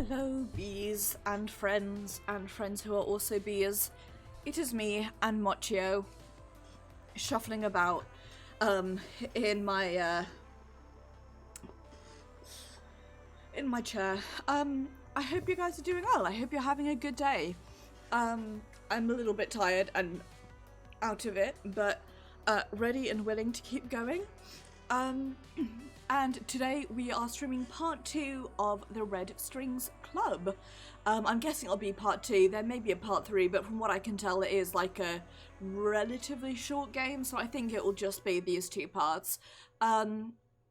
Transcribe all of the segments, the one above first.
Hello, bees and friends who are also bees. It is me and Mochio, shuffling about in my chair. I hope you guys are doing well. I hope you're having a good day. I'm a little bit tired and out of it, but ready and willing to keep going. And today we are streaming part 2 of the Red Strings Club. I'm guessing it'll be part 2, there may be a part 3, but from what I can tell it is like a relatively short game, so I think it will just be these 2 parts. But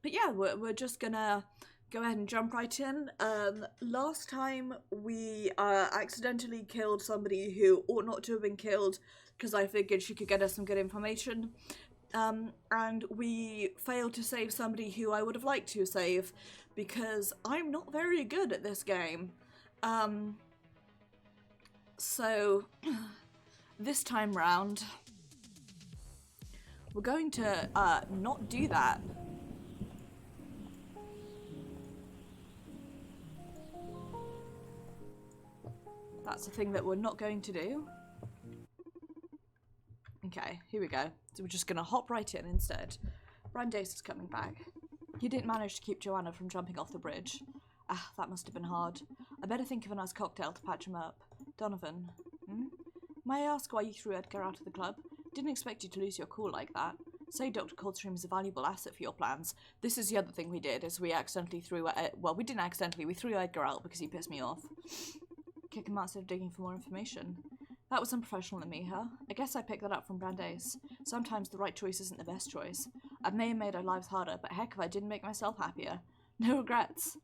yeah, we're just gonna go ahead and jump right in. Last time we accidentally killed somebody who ought not to have been killed, because I figured she could get us some good information. And we failed to save somebody who I would have liked to save, because I'm not very good at this game. So this time round, we're going to not do that. That's the thing that we're not going to do. Okay, here we go. So we're just gonna hop right in instead. Brandeis is coming back. You didn't manage to keep Joanna from jumping off the bridge. Ah, that must have been hard. I better think of a nice cocktail to patch him up. Donovan, May I ask why you threw Edgar out of the club? Didn't expect you to lose your cool like that. Say Dr. Coldstream is a valuable asset for your plans. This is the other thing we did, is we accidentally threw... well, we didn't accidentally, we threw Edgar out because he pissed me off. Kick him out instead of digging for more information. That was unprofessional of me, huh? I guess I picked that up from Brandeis. Sometimes the right choice isn't the best choice. I may have made our lives harder, but heck if I didn't make myself happier. No regrets.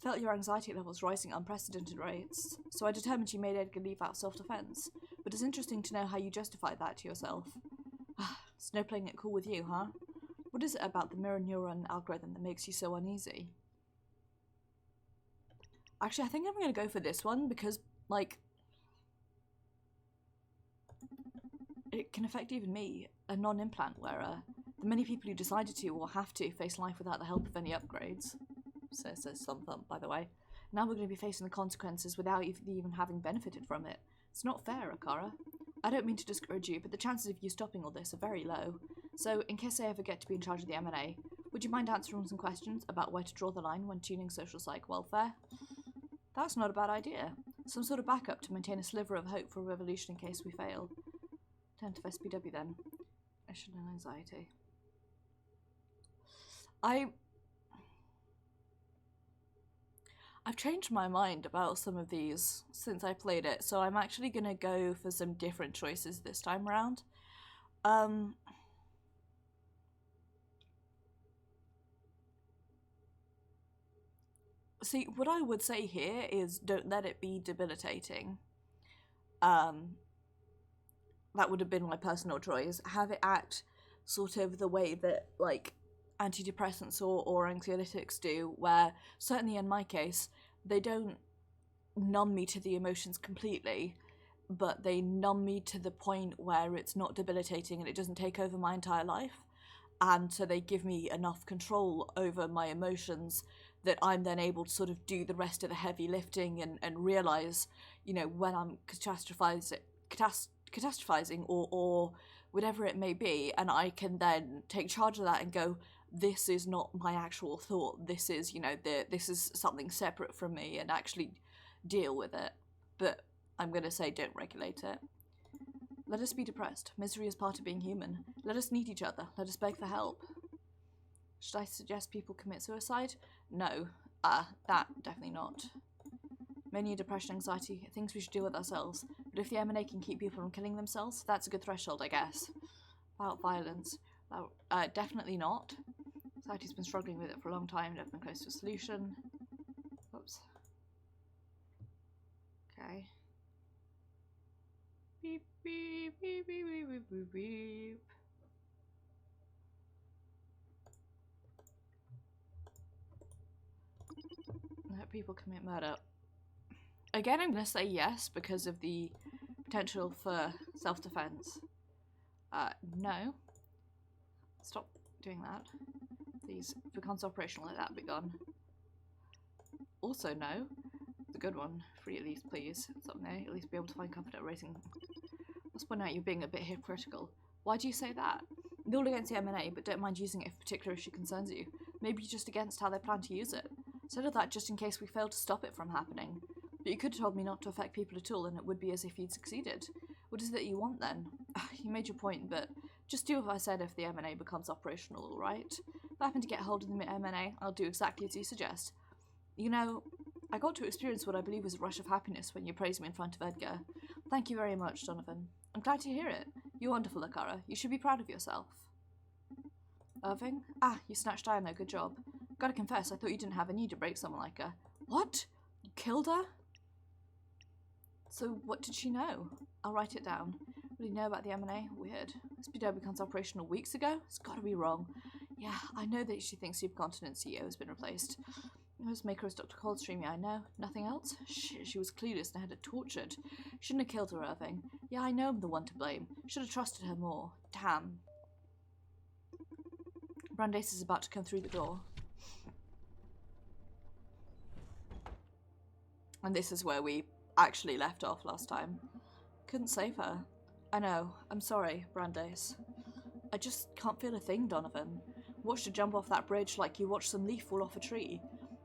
Felt your anxiety levels rising at unprecedented rates, so I determined you made Edgar leave out of self-defense. But it's interesting to know how you justified that to yourself. Snow playing it cool with you, huh? What is it about the mirror neuron algorithm that makes you so uneasy? Actually, I think I'm going to go for this one because, like, it can affect even me, a non-implant wearer. The many people who decided to or have to face life without the help of any upgrades. Says some thump, by the way. Now we're going to be facing the consequences without even having benefited from it. It's not fair, Akara. I don't mean to discourage you, but the chances of you stopping all this are very low. So, in case I ever get to be in charge of the M&A, would you mind answering some questions about where to draw the line when tuning social psych welfare? That's not a bad idea. Some sort of backup to maintain a sliver of hope for a revolution in case we fail. Attentive SPW then. Mission and anxiety. I've changed my mind about some of these since I played it, so I'm actually gonna go for some different choices this time around. See, what I would say here is don't let it be debilitating. That would have been my personal choice. Have it act sort of the way that, like, antidepressants or anxiolytics do, where, certainly in my case, they don't numb me to the emotions completely, but they numb me to the point where it's not debilitating and it doesn't take over my entire life. And so they give me enough control over my emotions that I'm then able to sort of do the rest of the heavy lifting and realise, you know, when I'm catastrophizing or whatever it may be, and I can then take charge of that and go, this is not my actual thought, this is, you know, this is something separate from me, and actually deal with it. But I'm going to say don't regulate it. Let us be depressed. Misery is part of being human. Let us need each other. Let us beg for help. Should I suggest people commit suicide? No. That definitely not. Mania, depression, anxiety, things we should deal with ourselves. But if the M&A can keep people from killing themselves, that's a good threshold, I guess. About violence. Definitely not. Society's been struggling with it for a long time, never been close to a solution. Whoops. Okay. Beep, beep, beep, beep, beep, beep, beep, beep. Let people commit murder. Again, I'm going to say yes because of the potential for self-defense. No. Stop doing that. Please, if it becomes operational, let that be gone. Also no. The good one. Free at least, please. Someday, at least be able to find comfort at racing. Let's point out you're being a bit hypocritical. Why do you say that? You're all against the M&A, but don't mind using it if a particular issue concerns you. Maybe you're just against how they plan to use it. Said of that just in case we fail to stop it from happening. But you could have told me not to affect people at all, and it would be as if you'd succeeded. What is it that you want, then? You made your point, but just do what I said if the M&A becomes operational, alright? If I happen to get hold of the M&A, I'll do exactly as you suggest. You know, I got to experience what I believe was a rush of happiness when you praised me in front of Edgar. Thank you very much, Donovan. I'm glad to hear it. You're wonderful, Akara. You should be proud of yourself. Irving? Ah, you snatched Diana. Good job. Gotta confess, I thought you didn't have a need to break someone like her. What? You killed her? So what did she know? I'll write it down. What do you know about the M&A? Weird. SPW becomes operational weeks ago? It's gotta be wrong. Yeah, I know that she thinks Supercontinent CEO has been replaced. Most maker is Dr. Coldstream, yeah, I know. Nothing else? Shit, she was clueless and had her tortured. Shouldn't have killed her, Irving. Yeah, I know I'm the one to blame. Should have trusted her more. Damn. Brandeis is about to come through the door. And this is where we actually left off last time. Couldn't save her. I know. I'm sorry, Brandeis. I just can't feel a thing, Donovan. Watched her jump off that bridge like you watched some leaf fall off a tree.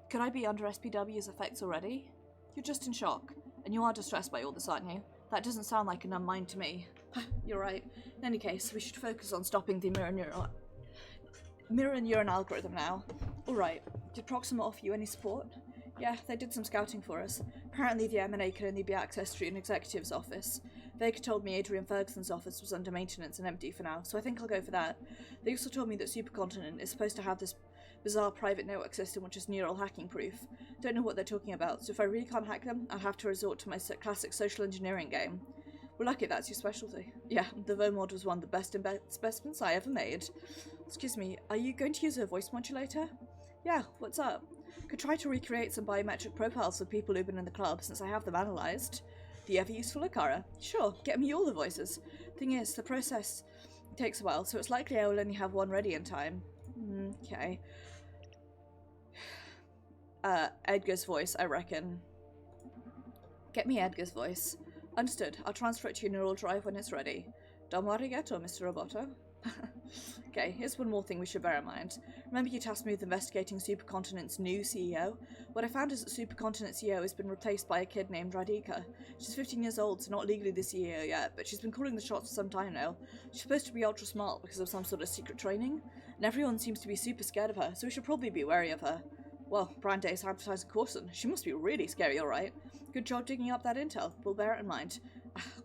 Could I be under SPW's effects already? You're just in shock. And you are distressed by all this, aren't you? That doesn't sound like a numb mind to me. You're right. In any case, we should focus on stopping the mirror neuron algorithm now. Alright. Did Proxima offer you any support? Yeah, they did some scouting for us. Apparently the M&A can only be accessed through an executive's office. Vega told me Adrian Ferguson's office was under maintenance and empty for now, so I think I'll go for that. They also told me that Supercontinent is supposed to have this bizarre private network system which is neural hacking proof. Don't know what they're talking about, so if I really can't hack them, I'll have to resort to my classic social engineering game. We're lucky that's your specialty. Yeah, the VOMod was one of the best specimens I ever made. Excuse me, are you going to use a voice modulator? Yeah, what's up? Could try to recreate some biometric profiles of people who've been in the club since I have them analysed. The ever-useful Akara. Sure, get me all the voices. Thing is, the process takes a while, so it's likely I will only have one ready in time. Okay. Edgar's voice, I reckon. Get me Edgar's voice. Understood. I'll transfer it to your neural drive when it's ready. Domo arigato, Mr. Roboto. Okay, here's one more thing we should bear in mind. Remember you tasked me with investigating Supercontinent's new CEO? What I found is that Supercontinent CEO has been replaced by a kid named Radhika. She's 15 years old, so not legally the CEO yet, but she's been calling the shots for some time now. She's supposed to be ultra smart because of some sort of secret training, and everyone seems to be super scared of her, so we should probably be wary of her. Well, Brandeis advertised Corson. She must be really scary, alright. Good job digging up that intel. We'll bear it in mind.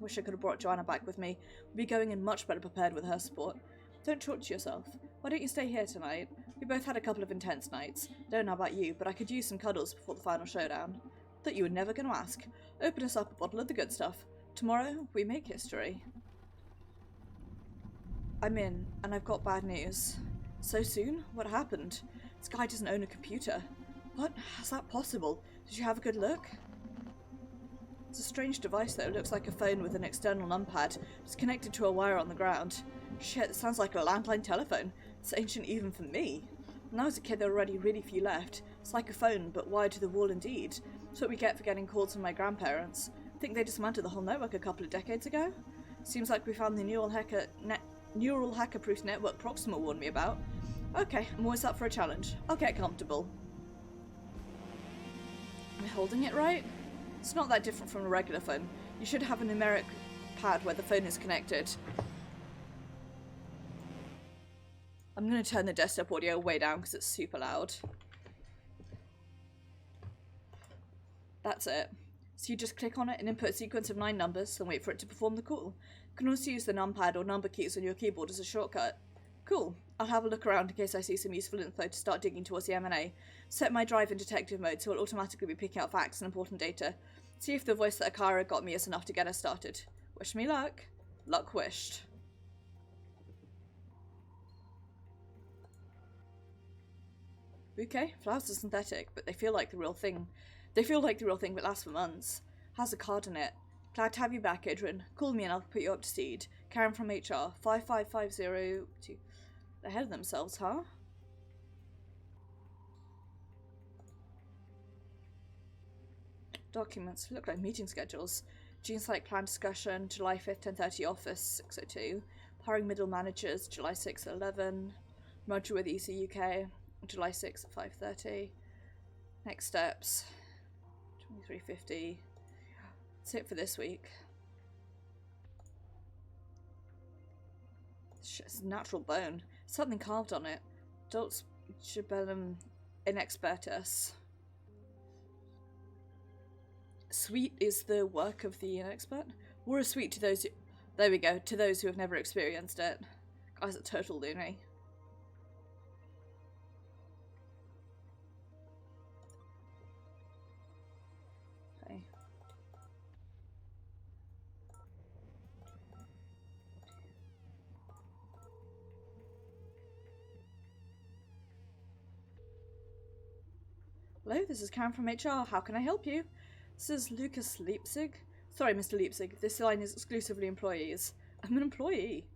Wish I could have brought Joanna back with me. We'd be going in much better prepared with her support. Don't torture yourself. Why don't you stay here tonight? We both had a couple of intense nights. Don't know about you, but I could use some cuddles before the final showdown. Thought you were never going to ask. Open us up a bottle of the good stuff. Tomorrow, we make history. I'm in, and I've got bad news. So soon? What happened? This guy doesn't own a computer. What? How's that possible? Did you have a good look? It's a strange device though. It looks like a phone with an external numpad. It's connected to a wire on the ground. Shit, it sounds like a landline telephone. It's ancient even for me. When I was a kid there were already really few left. It's like a phone, but wired to the wall indeed. That's what we get for getting calls from my grandparents. I think they dismantled the whole network a couple of decades ago. Seems like we found the neural hacker-proof network Proxima warned me about. Okay, I'm always up for a challenge. I'll get comfortable. Am I holding it right? It's not that different from a regular phone. You should have a numeric pad where the phone is connected. I'm going to turn the desktop audio way down because it's super loud. That's it. So you just click on it and input a sequence of 9 numbers, then wait for it to perform the call. You can also use the numpad or number keys on your keyboard as a shortcut. Cool. I'll have a look around in case I see some useful info to start digging towards the M&A. Set my drive in detective mode so it'll automatically be picking out facts and important data. See if the voice that Akara got me is enough to get us started. Wish me luck. Luck wished. Okay, flowers are synthetic, but they feel like the real thing. They feel like the real thing, but last for months. Has a card in it. Glad to have you back, Adrian. Call me and I'll put you up to speed. Karen from HR. 55502. They're ahead of themselves, huh? Documents look like meeting schedules. Gene Site plan discussion, July 5th, 10:30 office, 6:02. Hiring middle managers, July 6th at 11. Merger with EC UK, July 6th at 5:30. Next steps, 2350. That's it for this week. It's natural bone. Something carved on it. Dulce Jabellum inexpertus. Sweet is the work of the inexpert. We're a sweet to those who... There we go. To those who have never experienced it. Guy's a total loony. Okay. Hello, this is Karen from HR. How can I help you? This is Lucas Leipzig. Sorry, Mr. Leipzig. This line is exclusively employees. I'm an employee.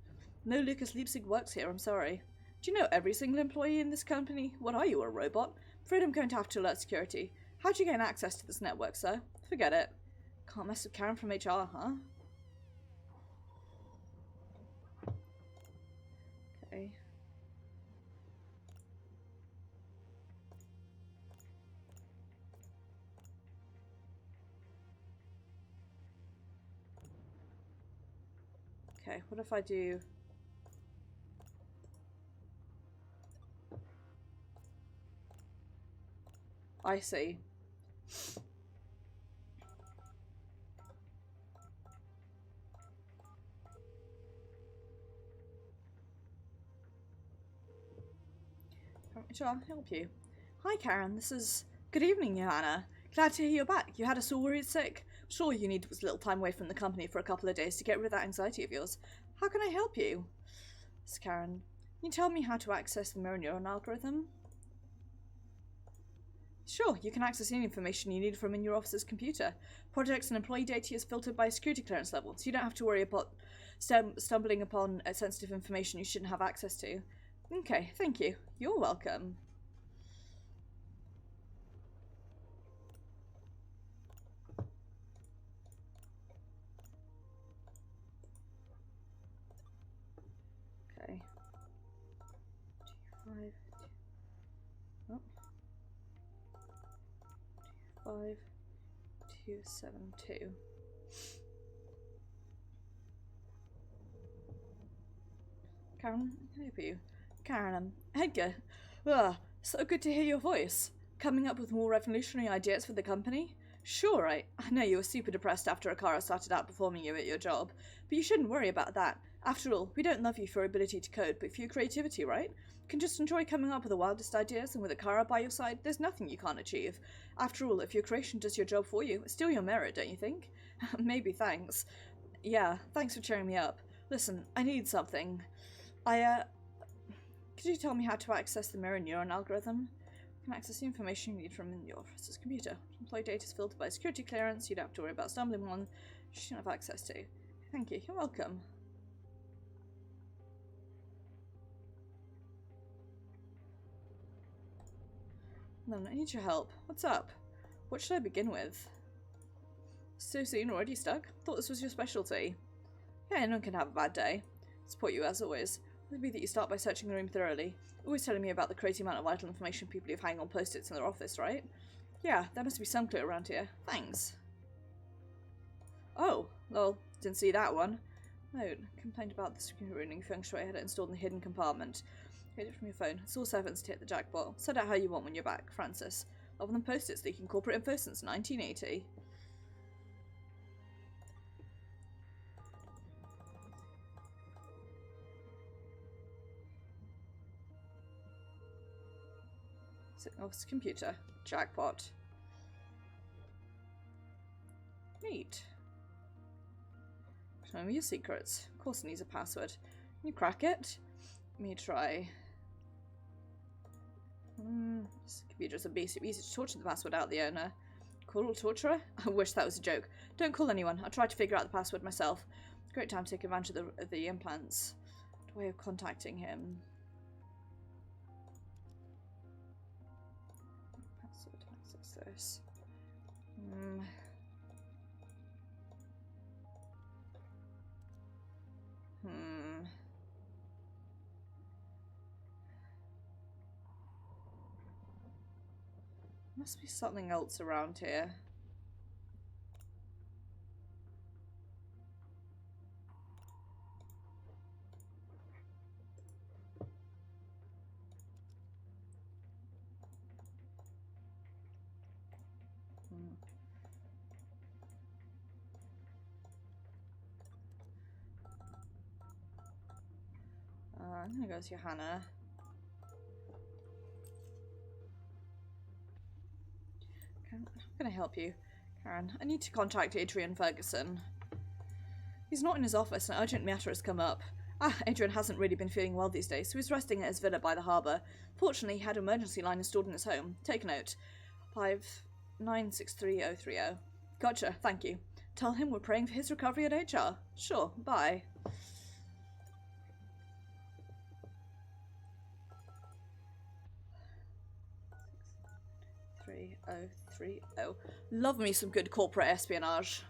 No Lucas Leipzig works here, I'm sorry. Do you know every single employee in this company? What are you, a robot? Afraid I'm going to have to alert security. How'd you gain access to this network, sir? Forget it. Can't mess with Karen from HR, huh? Okay. Okay, what if I do... I see. Sure, I'll help you. Hi Karen, this is... Good evening, Johanna. Glad to hear you're back. You had us all worried sick. Sure, all you need was a little time away from the company for a couple of days to get rid of that anxiety of yours. How can I help you? It's Karen. Can you tell me how to access the mirror neuron algorithm? Sure, you can access any information you need from in your office's computer. Projects and employee data is filtered by security clearance level, so you don't have to worry about stumbling upon sensitive information you shouldn't have access to. Okay, thank you. You're welcome. Okay. 5. Oh. 5272. Karen, can I help you? Karen, Edgar. So good to hear your voice. Coming up with more revolutionary ideas for the company? Sure, I know you were super depressed after Akara started outperforming you at your job, but you shouldn't worry about that. After all, we don't love you for your ability to code, but for your creativity, right? You can just enjoy coming up with the wildest ideas, and with Akara by your side, there's nothing you can't achieve. After all, if your creation does your job for you, it's still your merit, don't you think? Maybe thanks. Yeah, thanks for cheering me up. Listen, I need something. Could you tell me how to access the mirror neuron algorithm? You can access the information you need from your office's computer. Employee data is filtered by security clearance. You don't have to worry about stumbling on you shouldn't have access to. Thank you. You're welcome. No, I need your help. What's up? What should I begin with? So soon, already stuck? Thought this was your specialty. Yeah, anyone can have a bad day. Support you as always. Would be that you start by searching the room thoroughly. Always telling me about the crazy amount of vital information people leave hanging on post-its in their office, right? Yeah, there must be some clue around here. Thanks. Oh, well, didn't see that one. Note, complained about the screen ruining feng shui I had it installed in the hidden compartment. Get it from your phone. It's all servants to hit the jackpot. Set out how you want when you're back, Francis. Other than post-its leaking corporate info since 1980. Office computer. Jackpot. Neat. Show me your secrets. Of course it needs a password. Can you crack it? Let me try. This computer's a beast. It'd be easy to torture the password out of the owner. Call torturer? I wish that was a joke. Don't call anyone. I'll try to figure out the password myself. Great time to take advantage of the implants. Way of contacting him. Password access this. Must be something else around here. I'm gonna go with Johanna. How can I help you? Karen, I need to contact Adrian Ferguson. He's not in his office, an urgent matter has come up. Adrian hasn't really been feeling well these days, so he's resting at his villa by the harbour. Fortunately, he had an emergency line installed in his home. Take note. 5963030. Gotcha, thank you. Tell him we're praying for his recovery at HR. Sure, bye. 3030. Love me some good corporate espionage.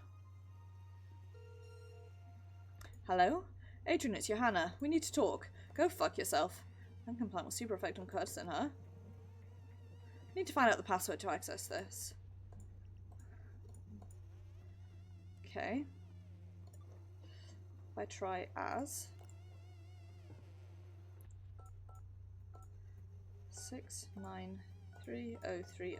Hello? Adrian, it's Johanna. We need to talk. Go fuck yourself. Uncompliant will super effect on Curtis, huh? Need to find out the password to access this. Okay. If I try as 693030.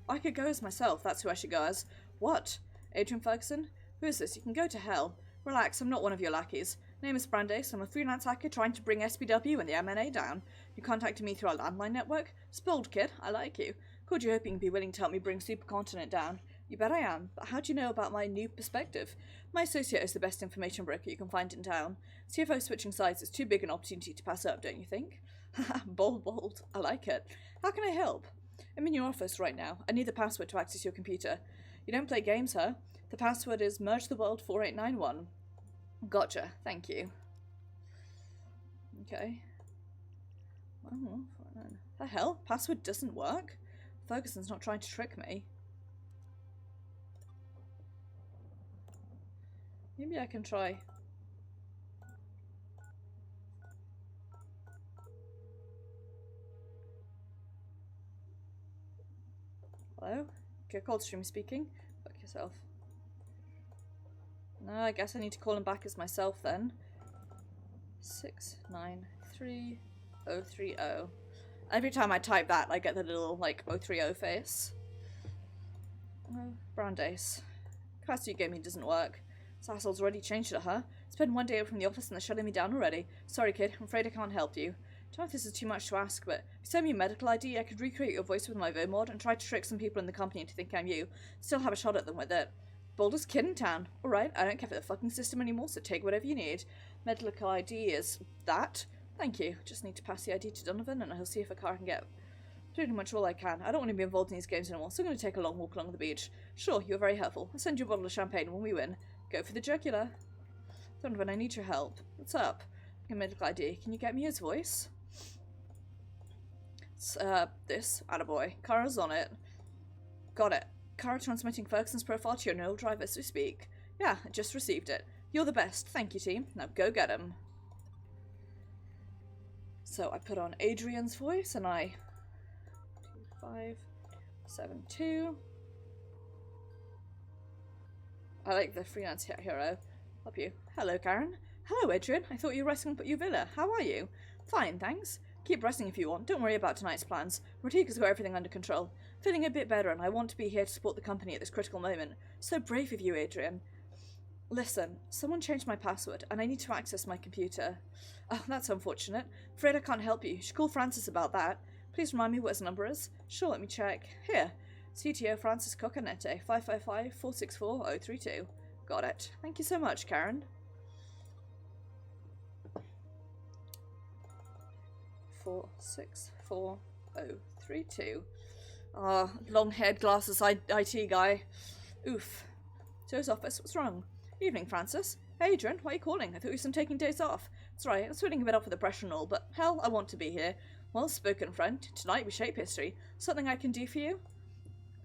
I could go as myself, that's who I should go as. What? Adrian Ferguson? Who is this? You can go to hell. Relax, I'm not one of your lackeys. Name is Brandeis, I'm a freelance hacker trying to bring SPW and the MNA down. You contacted me through our landline network? Spoiled kid, I like you. Called you hoping you'd be willing to help me bring Supercontinent down. You bet I am, but how do you know about my new perspective? My associate is the best information broker you can find in town. CFO switching sides is too big an opportunity to pass up, don't you think? Bold, bold. I like it. How can I help? I'm in your office right now. I need the password to access your computer. You don't play games, huh? The password is mergetheworld4891. Gotcha. Thank you. Okay. Oh, the hell? Password doesn't work? Ferguson's not trying to trick me. Maybe I can try. Hello? Okay, Coldstream speaking. Fuck yourself. No, I guess I need to call him back as myself then. 693030. Every time I type that, I get the little, like, 030 face. Brandeis. Capacity you gave me doesn't work. This asshole's already changed it, huh? It's been one day out from the office and they're shutting me down already. Sorry, kid. I'm afraid I can't help you. Don't know if this is too much to ask, but if you send me a medical ID, I could recreate your voice with my VoMod and try to trick some people in the company into thinking I'm you. Still have a shot at them with it. Boldest kid in town. Alright, I don't care for the fucking system anymore, so take whatever you need. Medical ID is that. Thank you. Just need to pass the ID to Donovan and he'll see if a car can get pretty much all I can. I don't want to be involved in these games anymore, so I'm going to take a long walk along the beach. Sure, you're very helpful. I'll send you a bottle of champagne when we win. Go for the jugular. Donovan, I need your help. What's up? A medical ID. Can you get me his voice? It's, this. Attaboy. Kara's on it. Got it. Kara transmitting Ferguson's profile to your neural drive as we speak. Yeah, I just received it. You're the best. Thank you, team. Now go get him. So I put on Adrian's voice and I... 2572. I like the freelance hero. Help you. Hello, Karen. Hello, Adrian. I thought you were resting up at your villa. How are you? Fine, thanks. Keep resting if you want. Don't worry about tonight's plans. Rotika's got everything under control. Feeling a bit better and I want to be here to support the company at this critical moment. So brave of you, Adrian. Listen, someone changed my password and I need to access my computer. Oh, that's unfortunate. Afraid I can't help you. You should call Francis about that. Please remind me what his number is. Sure, let me check. Here. CTO Francis Coconete, 555-464-032. Got it. Thank you so much, Karen. 464-032. Ah, long-haired glasses IT guy. Oof. Joe's office. What's wrong? Evening, Francis. Hey, Adrian, why are you calling? I thought you were taking days off. That's right, I was feeling a bit off with the pressure and all, but hell, I want to be here. Well spoken, friend. Tonight we shape history. Something I can do for you?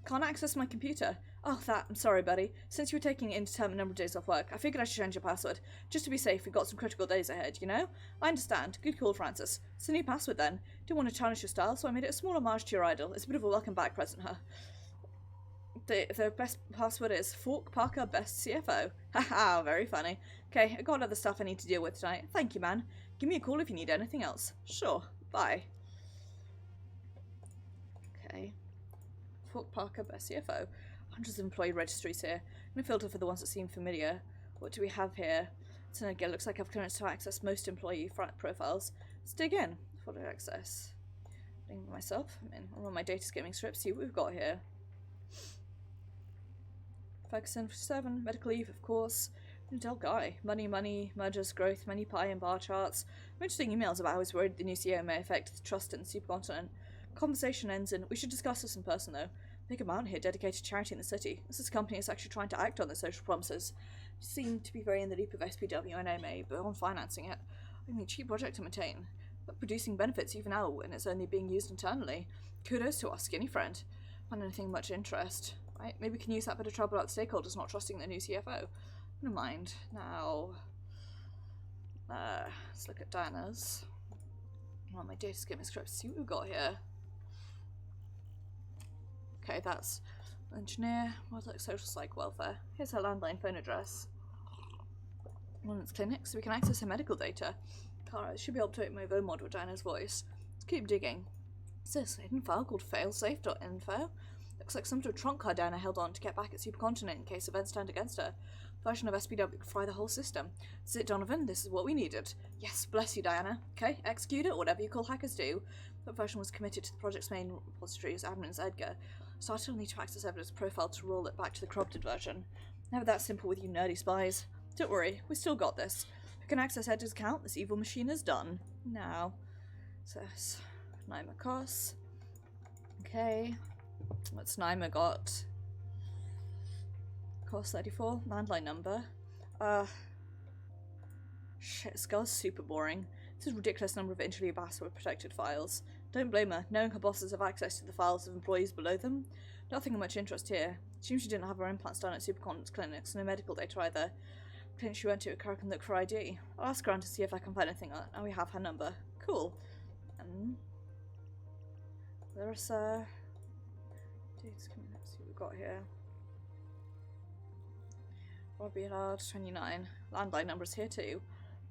Can't access my computer. Oh, that. I'm sorry, buddy. Since you were taking an indeterminate number of days off work, I figured I should change your password. Just to be safe, we've got some critical days ahead, you know? I understand. Good call, Francis. It's a new password then. Didn't want to challenge your style, so I made it a small homage to your idol. It's a bit of a welcome back present, huh? The best password is Fork Parker Best CFO. Haha, very funny. Okay, I got other stuff I need to deal with tonight. Thank you, man. Give me a call if you need anything else. Sure. Bye. Okay. Fork Parker Best CFO. Hundreds of employee registries here. I'm going to filter for the ones that seem familiar. What do we have here? It's an again. Looks like I've clearance to access most employee profiles. Let's dig in. Follow access. Doing myself. I'm in. I'm on my data skimming strip. See what we've got here. Ferguson for 7. Medical leave, of course. Dull guy. Money, mergers, growth, money pie, and bar charts. Interesting emails about how he's worried the new CEO may affect the trust in the supercontinent. Conversation ends in, we should discuss this in person though. Big amount here dedicated to charity in the city. This company is actually trying to act on their social promises. You seem to be very in the loop of SPW and OMA, but on financing it. I mean, cheap project to maintain. But producing benefits even now when it's only being used internally. Kudos to our skinny friend. Find anything much interest. Right? Maybe we can use that bit of trouble out the stakeholders not trusting their new CFO. Never mind. Now, let's look at Diana's. I'm on my data skimming script. See what we've got here. Okay, that's engineer, like social psych welfare. Here's her landline phone address. Women's clinic, so we can access her medical data. Kara should be able to move over mod with Diana's voice. Let's keep digging. What's this? A hidden file called failsafe.info? Looks like some sort of trunk card Diana held on to get back at Supercontinent in case events turned against her. Version of SPW could fry the whole system. This is it, Donovan. This is what we needed. Yes, bless you, Diana. Okay, execute it, whatever you call hackers do. That version was committed to the project's main repository as admin's Edgar. So I still need to access evidence profile to roll it back to the corrupted version. Never that simple with you nerdy spies. Don't worry, we still got this. We can access Edgar's account. This evil machine is done. Now, says Naima Koss. Okay, what's Naima got? Koss 34, landline number. Shit, this girl's super boring. This is a ridiculous number of interleave password protected files. Don't blame her, knowing her bosses have access to the files of employees below them. Nothing of much interest here. Seems she didn't have her implants done at Supercontinent's clinics, no medical data either. Clinic she went to, Kara can look for ID. I'll ask around to see if I can find anything on it. Now we have her number. Cool. Larissa. Let's see what we've got here. Robbie Allard, 29. Landline numbers here too.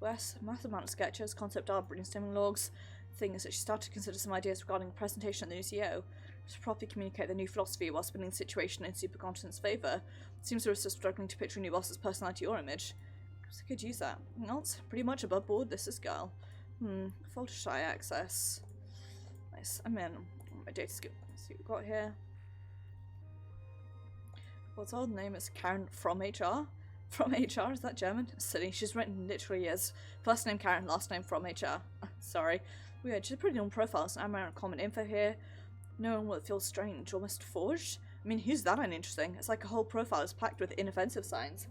Wes, massive amount of sketches, concept art, brainstorming logs. The thing is that she started to consider some ideas regarding the presentation of the new CEO. To properly communicate the new philosophy while spinning the situation in Supercontinent's favour. Seems we're still struggling to picture a new boss's personality or image. Perhaps I could use that. Anything else? Pretty much above board, this is girl. Folder shy access. Nice. I'm in. My data skill. Let's see what we've got here. What's old name is Karen from HR? From HR? Is that German? Silly. She's written literally as first name Karen, last name from HR. Sorry. Weird. She's a pretty long profile, so I'm around common info here. No one will feel strange, almost forged. I mean, who's that uninteresting? It's like a whole profile is packed with inoffensive signs.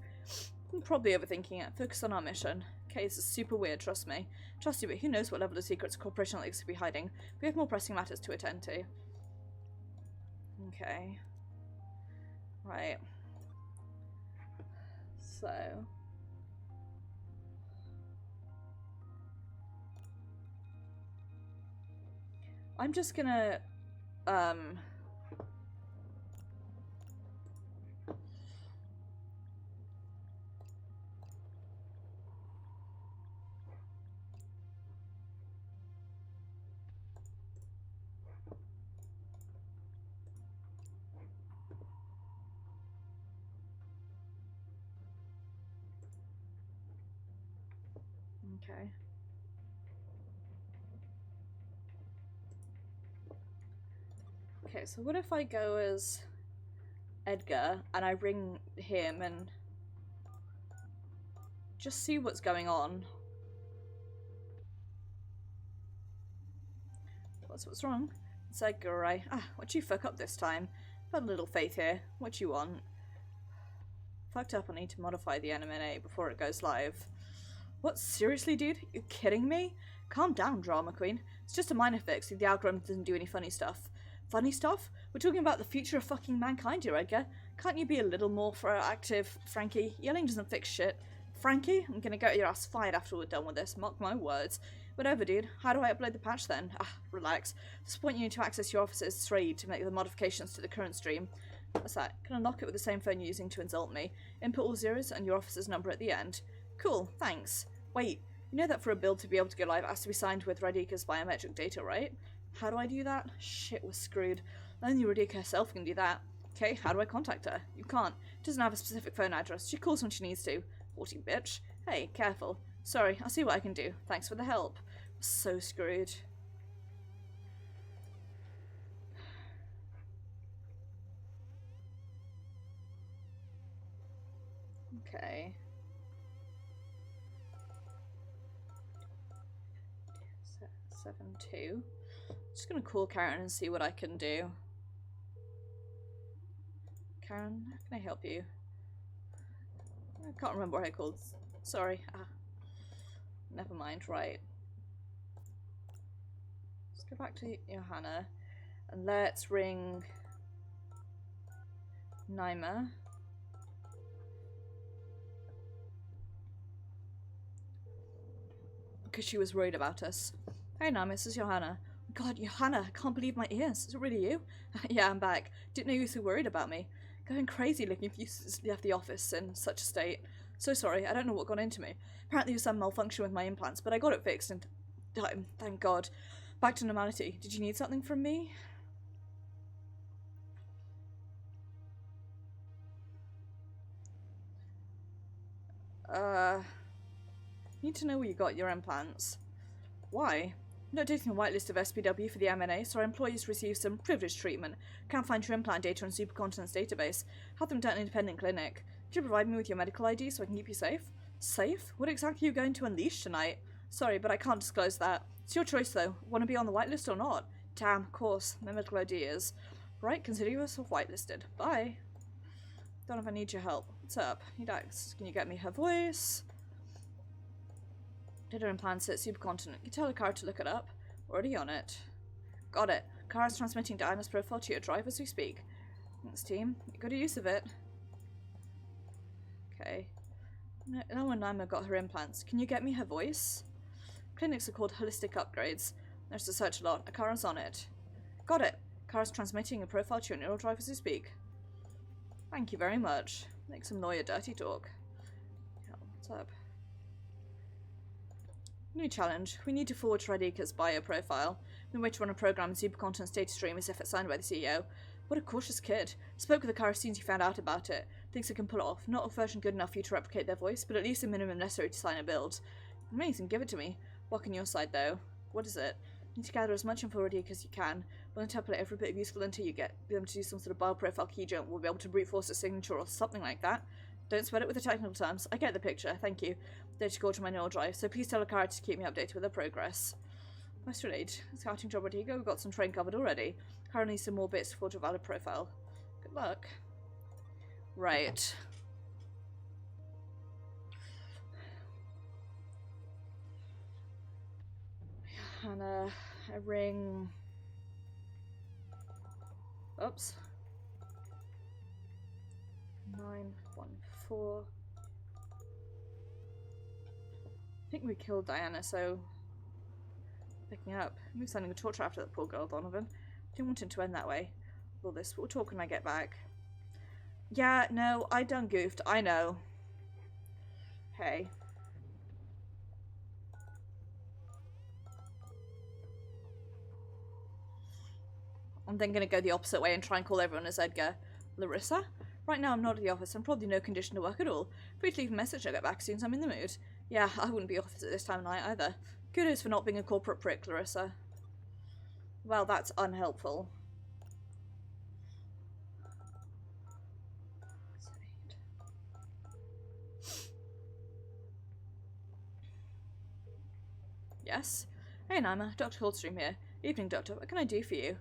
I'm probably overthinking it. Focus on our mission. Okay, this is super weird, trust me. Trust you, but who knows what level of secrets corporation like this could be hiding. We have more pressing matters to attend to. Okay. Right. So... I'm just gonna... Okay. Okay, so what if I go as Edgar and I ring him and just see what's going on? What's wrong? It's Edgar, right? What'd you fuck up this time? I've got a little faith here. What you want? Fucked up, I need to modify the NMNA before it goes live. What? Seriously, dude? You kidding me? Calm down, drama queen. It's just a minor fix if the algorithm doesn't do any funny stuff. Funny stuff? We're talking about the future of fucking mankind here, Edgar. Can't you be a little more proactive, Frankie? Yelling doesn't fix shit. Frankie, I'm gonna get your ass fired after we're done with this, mark my words. Whatever, dude. How do I upload the patch then? Relax. At this point you need to access your officer's thread to make the modifications to the current stream. What's that? Can unlock it with the same phone you're using to insult me. Input all zeros and your officer's number at the end. Cool, thanks. Wait, you know that for a build to be able to go live it has to be signed with Radhika's biometric data, right? How do I do that? Shit, we're screwed. Only Radhika herself can do that. Okay, how do I contact her? You can't. Doesn't have a specific phone address. She calls when she needs to. Haughty bitch. Hey, careful. Sorry, I'll see what I can do. Thanks for the help. We're so screwed. Okay. 7-2. Just gonna call Karen and see what I can do. Karen, how can I help you? I can't remember what I called. Sorry. Never mind, right. Let's go back to Johanna and let's ring Naima. Because she was worried about us. Hey Naima, this is Johanna. God, Johanna, I can't believe my ears. Is it really you? Yeah, I'm back. Didn't know you were so worried about me. Going crazy looking if you left the office in such a state. So sorry, I don't know what got into me. Apparently there was some malfunction with my implants, but I got it fixed and thank God. Back to normality. Did you need something from me? Need to know where you got your implants. Why? I'm updating the whitelist of SPW for the M&A, so our employees receive some privileged treatment. Can't find your implant data on Supercontinent's database. Have them done at an independent clinic. Could you provide me with your medical ID so I can keep you safe? Safe? What exactly are you going to unleash tonight? Sorry, but I can't disclose that. It's your choice though. Want to be on the whitelist or not? Damn, of course. My medical ID is. Right, consider yourself whitelisted. Bye. Don't know if I need your help. What's up? Need access. Can you get me her voice? Did her implants at Supercontinent. Can you tell the car to look it up? Already on it. Got it. Car is transmitting Diana's profile to your drive as we speak. Thanks, team. Good use of it. Okay. No one Naima got her implants. Can you get me her voice? Clinics are called holistic upgrades. There's a search a lot. A car is on it. Got it. Car is transmitting a profile to your neural drive as we speak. Thank you very much. Make some lawyer dirty talk. What's up? New challenge. We need to forge Radhika's bio profile. No way to run a program in Supercontinent's data stream as if it's signed by the CEO. What a cautious kid. Spoke with the car as soon as he found out about it. Thinks it can pull it off. Not a version good enough for you to replicate their voice, but at least the minimum necessary to sign a build. Amazing, give it to me. Walk on your side though. What is it? You need to gather as much info already as you can. We'll interpolate every bit of useful until you get them to do some sort of bio profile key jump. We'll be able to brute force a signature or something like that. Don't sweat it with the technical terms. I get the picture, thank you. Data core to my neural drive, so please tell Akara to keep me updated with her progress. Most relayed. Scouting job ready to go. We've got some train covered already. Kara needs some more bits to forge a valid profile. Good luck. Right. Hannah, I ring. Oops. 914. I think we killed Diana, so picking up. I'm sending a torture after that poor girl, Donovan. Didn't want it to end that way. All this, we'll talk when I get back. Yeah, no, I done goofed. I know. Hey. I'm then going to go the opposite way and try and call everyone as Edgar. Larissa? Right now I'm not at the office. I'm probably no condition to work at all. Free to leave a message. I'll get back soon as I'm in the mood. Yeah, I wouldn't be office at this time of night either. Kudos for not being a corporate prick, Larissa. Well, that's unhelpful. Yes? Hey, Naima. Dr. Coldstream here. Evening, Doctor. What can I do for you?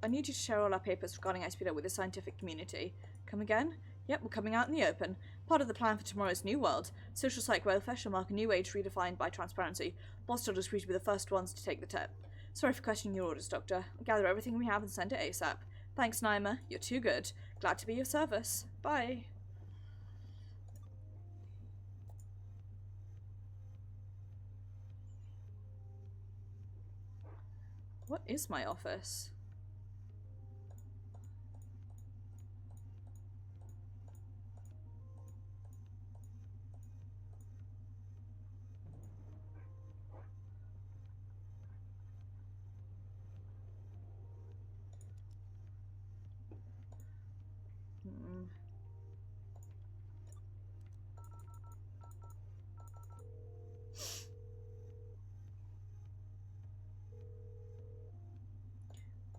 I need you to share all our papers regarding SPW with the scientific community. Come again? Yep, we're coming out in the open. Part of the plan for tomorrow's new world. Social psych welfare shall mark a new age redefined by transparency. Boss told us we should be the first ones to take the step. Sorry for questioning your orders, Doctor. We'll gather everything we have and send it ASAP. Thanks, Naima. You're too good. Glad to be of service. Bye. What is my office?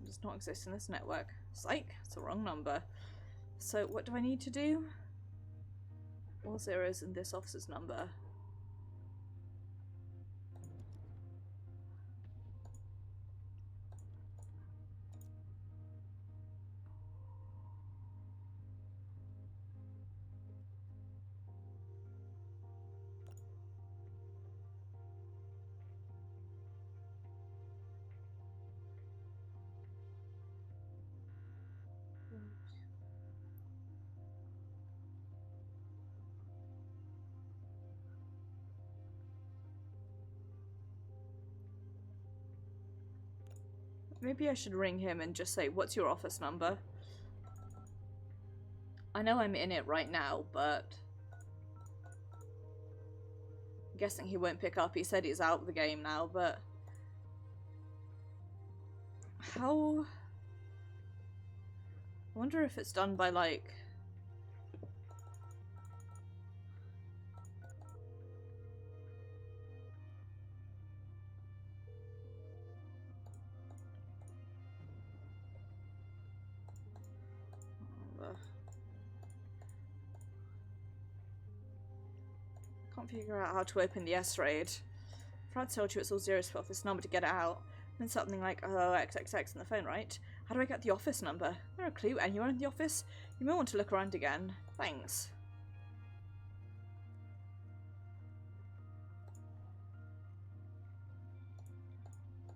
Does not exist in this network. Psych, it's the wrong number. So what do I need to do? All zeros in this officer's number. Maybe I should ring him and just say, what's your office number? I know I'm in it right now, but I'm guessing he won't pick up. He said he's out of the game now, but how? I wonder if it's done by like can't figure out how to open the S-Raid. Brad told you it's all zeros for office number to get it out. Then something like, oh, XXX on the phone, right? How do I get the office number? No clue. Anyone in the office? You may want to look around again. Thanks.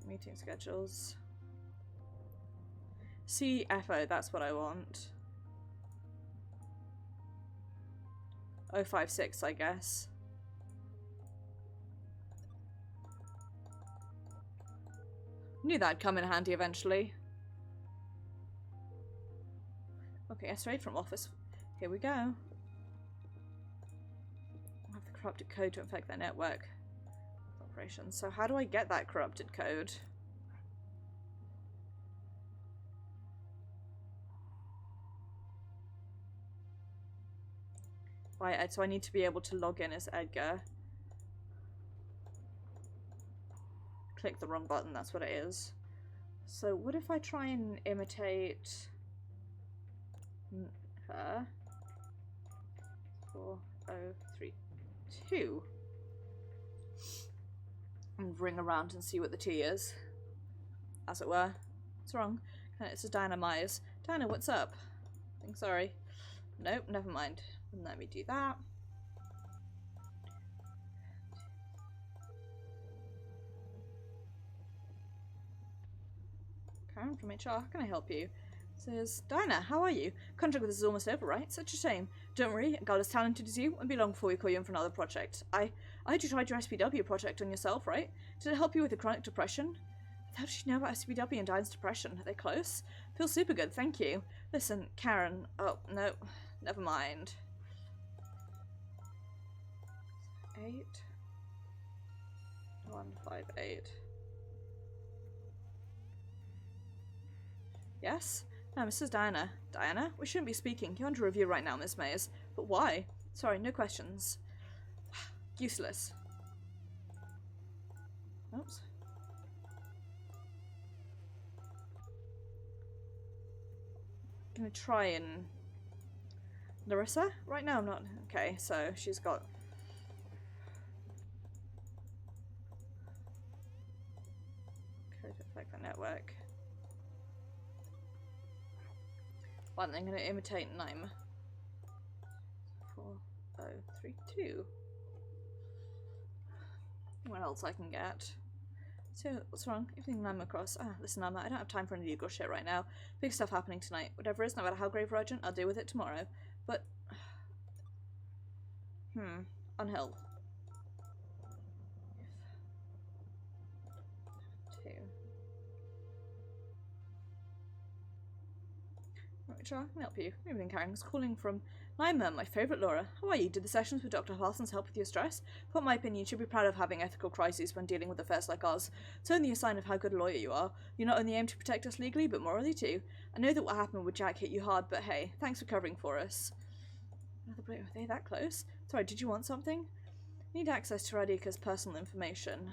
Meeting schedules. CFO, that's what I want. 056, I guess. Knew that'd come in handy eventually. Okay, S-Raid from office. Here we go. I have the corrupted code to infect their network operations. So how do I get that corrupted code? Right, so I need to be able to log in as Edgar. Click the wrong button, that's what it is. So what if I try and imitate her? 4032. And ring around and see what the T is. As it were. What's wrong? It's a Diana Myers. Diana, what's up? I'm sorry. Nope, never mind. Let me do that. Karen from HR, how can I help you? Says, Diana, how are you? Contract with us is almost over, right? Such a shame. Don't worry, a girl as talented as you won't be long before we call you in for another project. I heard you tried your SPW project on yourself, right? Did it help you with the chronic depression? How does she know about SPW and Diana's depression? Are they close? Feels super good, thank you. Listen, Karen. Oh, no. Never mind. 8158. Yes? No, Mrs. Diana. Diana? We shouldn't be speaking. You're under review right now, Miss Mayers. But why? Sorry, no questions. Useless. Oops. Gonna try and... Larissa? Right now I'm not... Okay, so she's got... Code to affect the network. Well, I'm gonna imitate Naima. 4032. What else I can get? So, what's wrong? Evening, Naima Cross. Listen, Naima, I don't have time for any legal shit right now. Big stuff happening tonight. Whatever it is, no matter how grave or urgent, I'll deal with it tomorrow. But... Unhill. 2. Right, sure, I can help you. Evening, Karen. Was calling from Naima, my favourite Laura. How are you? Did the sessions with Dr. Parsons help with your stress? For my opinion, you should be proud of having ethical crises when dealing with affairs like ours. It's only a sign of how good a lawyer you are. You not only aim to protect us legally, but morally too. I know that what happened with Jack hit you hard, but hey, thanks for covering for us. Were they that close? Sorry, did you want something? I need access to Radhika's personal information.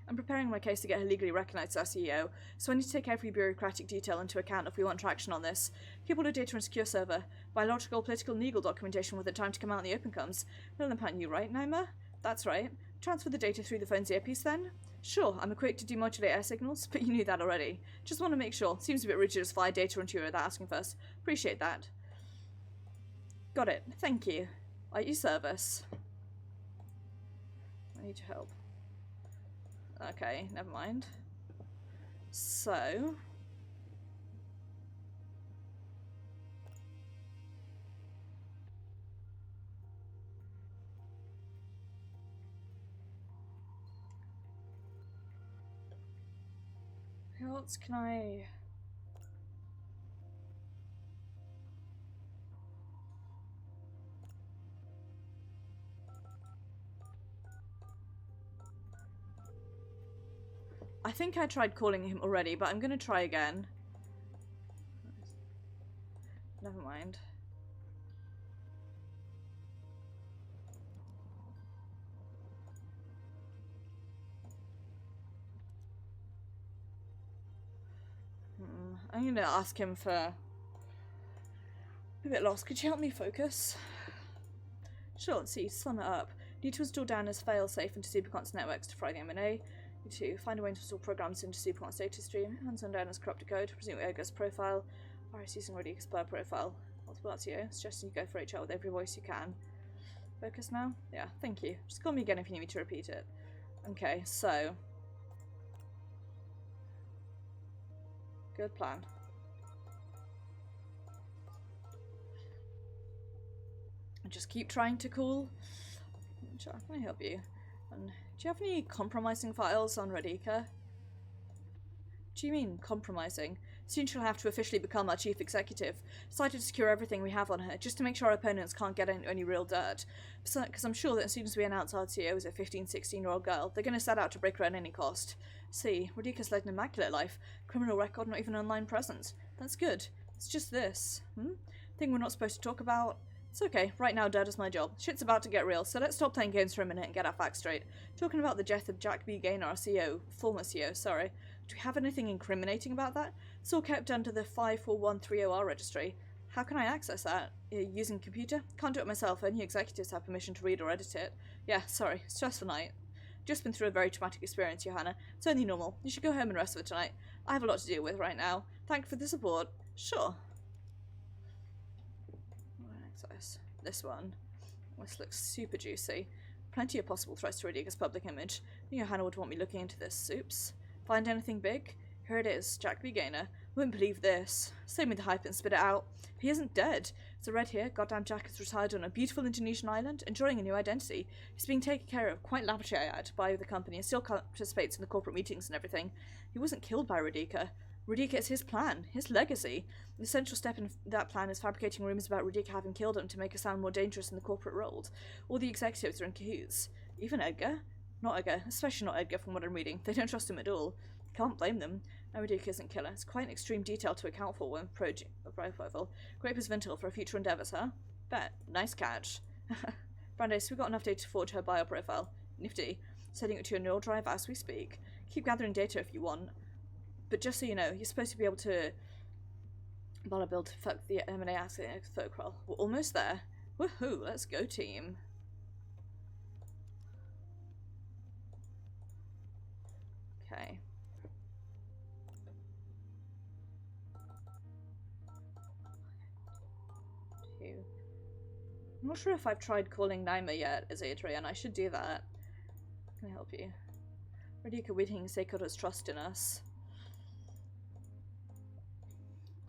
I'm preparing my case to get her legally recognised as CEO, so I need to take every bureaucratic detail into account if we want traction on this. Keep all the data in secure server. Biological, political, and legal documentation when the time to come out in the open comes. Nolan Pan, you right, Naima? That's right. Transfer the data through the phone's earpiece then? Sure, I'm equipped to demodulate air signals, but you knew that already. Just want to make sure. Seems a bit rigid to fly data into you without asking first. Appreciate that. Got it. Thank you. At your service. I need your help. Okay, never mind. So... Who else can I... I think I tried calling him already, but I'm gonna try again. Never mind. I'm gonna ask him for... I'm a bit lost. Could you help me focus? Sure, let's see. Sum it up. Need to install Dana's failsafe into Supercon's networks to fry the M&A. Need to find a way to install programs into Supercon's data stream. Hands on Dana's corrupted code. Presume Erga's profile. Virus using Radhika's blur profile. Multiple RTO. Suggesting you go for HR with every voice you can. Focus now? Yeah, thank you. Just call me again if you need me to repeat it. Okay, so... Good plan. Just keep trying to call. Sure, can I help you? And do you have any compromising files on Radhika? Do you mean compromising? Soon she'll have to officially become our chief executive. Decided to secure everything we have on her, just to make sure our opponents can't get any real dirt. Because I'm sure that as soon as we announce our CEO as a 15, 16-year-old girl, they're going to set out to break her at any cost. See, Radhika's led an immaculate life. Criminal record, not even online presence. That's good. It's just this. Thing we're not supposed to talk about? It's okay. Right now, dirt is my job. Shit's about to get real, so let's stop playing games for a minute and get our facts straight. Talking about the death of Jack B. Gaynor, our CEO, former CEO, sorry. Do we have anything incriminating about that? It's all kept under the 54130R registry. How can I access that? Using computer? Can't do it myself. Only executives have permission to read or edit it. Yeah, sorry. Stressful night. Just been through a very traumatic experience, Johanna. It's only normal. You should go home and rest for tonight. I have a lot to deal with right now. Thank you for the support. Sure. Access. This one. This looks super juicy. Plenty of possible threats to Radhika's public image. Johanna would want me looking into this. Soups. Find anything big? Here it is. Jack B. Gaynor. Wouldn't believe this. Save me the hype and spit it out. He isn't dead. It's a red here. Goddamn Jack is retired on a beautiful Indonesian island, enjoying a new identity. He's being taken care of, quite lavishly I add, by the company and still participates in the corporate meetings and everything. He wasn't killed by Radhika. Radhika is his plan, his legacy. The essential step in that plan is fabricating rumours about Radhika having killed him to make her sound more dangerous in the corporate world. All the executives are in cahoots. Even Edgar? Not Edgar, especially not Edgar from what I'm reading. They don't trust him at all. Can't blame them. No, Radhika isn't killer. It's quite an extreme detail to account for when profile. Grape as Ventil for future endeavours, huh? Bet. Nice catch. Brandeis, we got enough data to forge her bio profile. Nifty. Setting it to your neural drive as we speak. Keep gathering data if you want. But just so you know, you're supposed to be able to build to fuck the M&A asset folklore. We're almost there. Woohoo, let's go team. Okay. I'm not sure if I've tried calling Naima yet as Adrian. I should do that. Can I help you? Radhika winning Seikota's trust in us.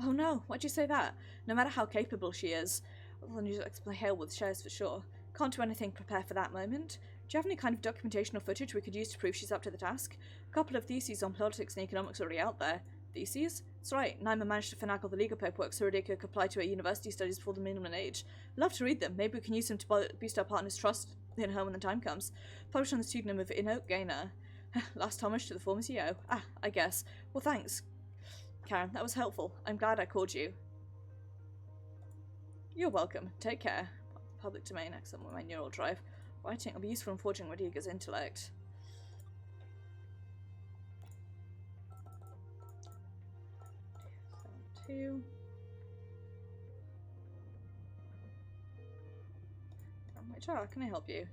Oh no, why'd you say that? No matter how capable she is, well, you explain hail with shares for sure. Can't do anything prepare for that moment. Do you have any kind of documentation or footage we could use to prove she's up to the task? A couple of theses on politics and economics are already out there. Theses? That's right, Naima managed to finagle the legal paperwork so Radhika could apply to her university studies before the minimum age. Love to read them. Maybe we can use them to boost our partner's trust in her when the time comes. Published on the pseudonym of Inoke Gaynor. Last homage to the former CEO. Ah, I guess. Well, thanks, Karen. That was helpful. I'm glad I called you. You're welcome. Take care. Public domain, excellent with my neural drive. Writing will be useful in forging Radhika's intellect. Two. HR, can I help you?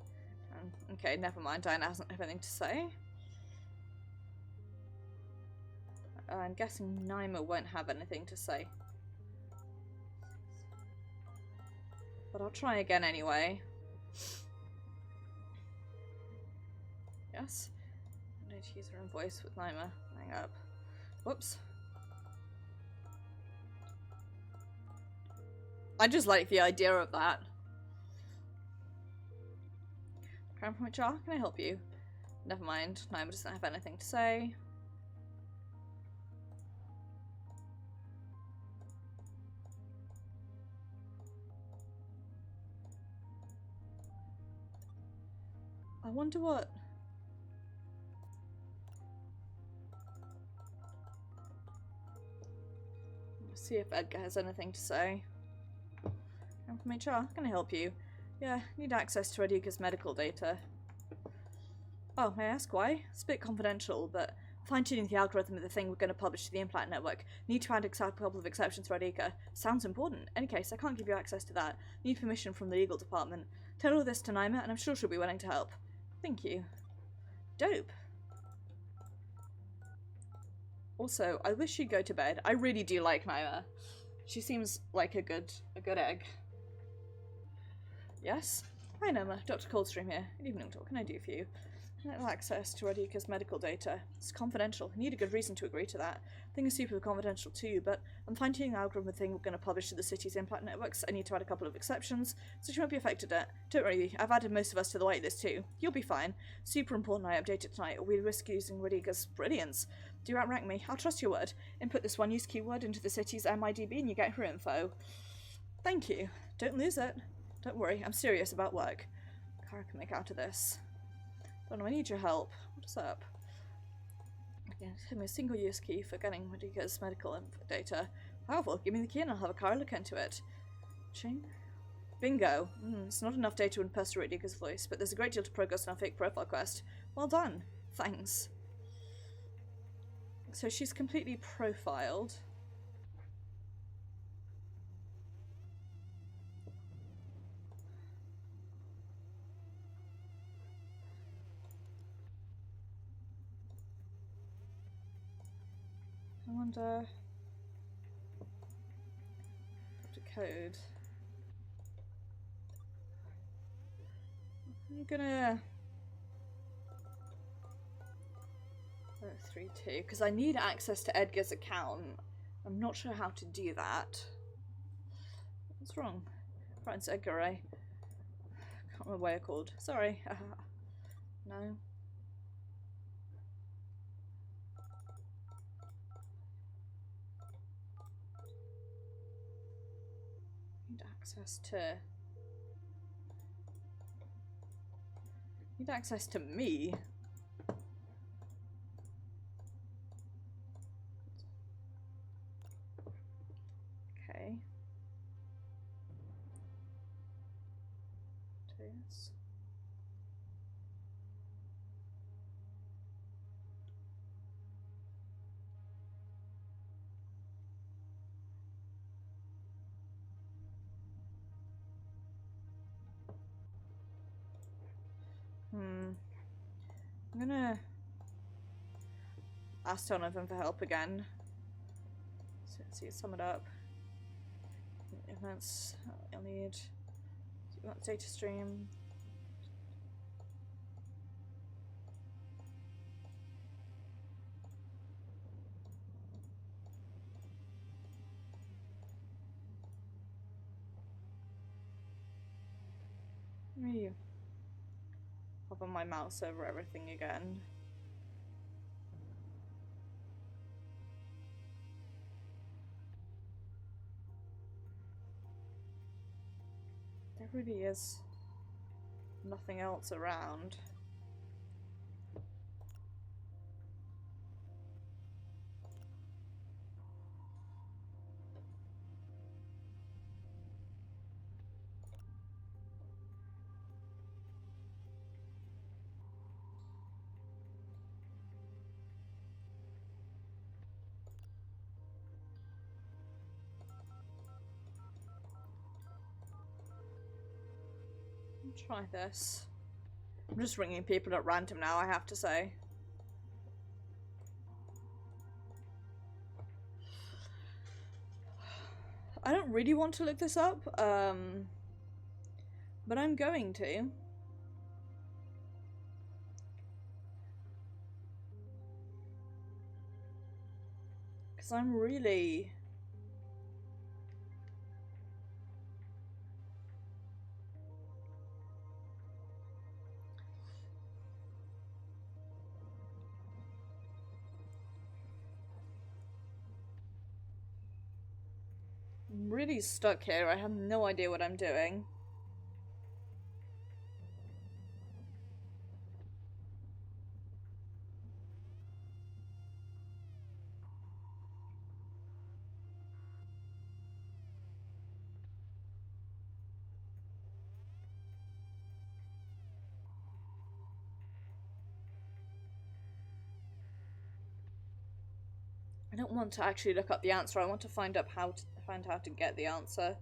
Okay, never mind. Diana hasn't have anything to say. I'm guessing Naima won't have anything to say. But I'll try again anyway. Yes. I need to use her own voice with Naima. Hang up. Whoops. I just like the idea of that. Crown from HR, can I help you? Never mind. Naima doesn't have anything to say. I wonder what... Let's see if Edgar has anything to say. I'm from HR. Can I help you? Yeah, need access to Radhika's medical data. Oh, may I ask why? It's a bit confidential, but fine-tuning the algorithm of the thing we're going to publish to the implant network. Need to add a couple of exceptions for Radhika. Sounds important. Any case, I can't give you access to that. Need permission from the legal department. Tell all this to Naima, and I'm sure she'll be willing to help. Thank you. Dope. Also, I wish she'd go to bed. I really do like Naima. She seems like a good egg. Yes? Hi Naima, Dr. Coldstream here. Good evening, what can I do for you? I have access to Radhika's medical data. It's confidential. I need a good reason to agree to that. Thing is super confidential too, but I'm fine-tuning the algorithm thing we're going to publish to the city's implant networks. I need to add a couple of exceptions, so she won't be affected. Don't worry, I've added most of us to the waitlist too. You'll be fine. Super important I update it tonight, or we risk using Radhika's brilliance. Do you outrank me? I'll trust your word. Input this one use keyword into the city's MIDB and you get her info. Thank you. Don't lose it. Don't worry, I'm serious about work. Kara can make out of this. Don't know, I need your help. What's up? Okay, give me a single-use key for getting Radhika's medical data. Powerful, give me the key and I'll have a Kara look into it. Ching? Bingo. It's not enough data to impersonate Radhika's voice, but there's a great deal to progress in our fake profile quest. Well done. Thanks. So she's completely profiled. I wonder... Dr. Code. I'm gonna... 3-2, because I need access to Edgar's account. I'm not sure how to do that. What's wrong? Right, it's Edgar, right? Can't remember what you're called. Sorry. No. Need access to... Need access to me? Okay. Yes. I'm gonna ask Donovan for help again. So let's see, sum it up. Events, you'll need data stream. Let me hover my mouse over everything again. There really is nothing else around. Try this. I'm just ringing people at random now, I have to say. I don't really want to look this up, but I'm going to. Because I'm really... really stuck here. I have no idea what I'm doing. I don't want to actually look up the answer. I want to find out how to get the answer.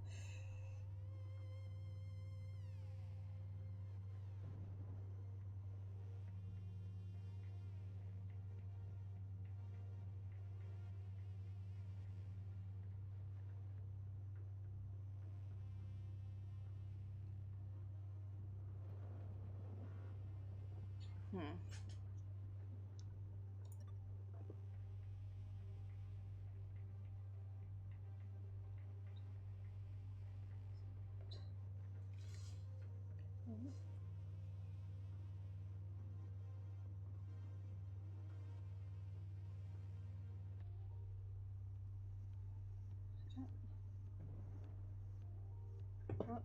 What?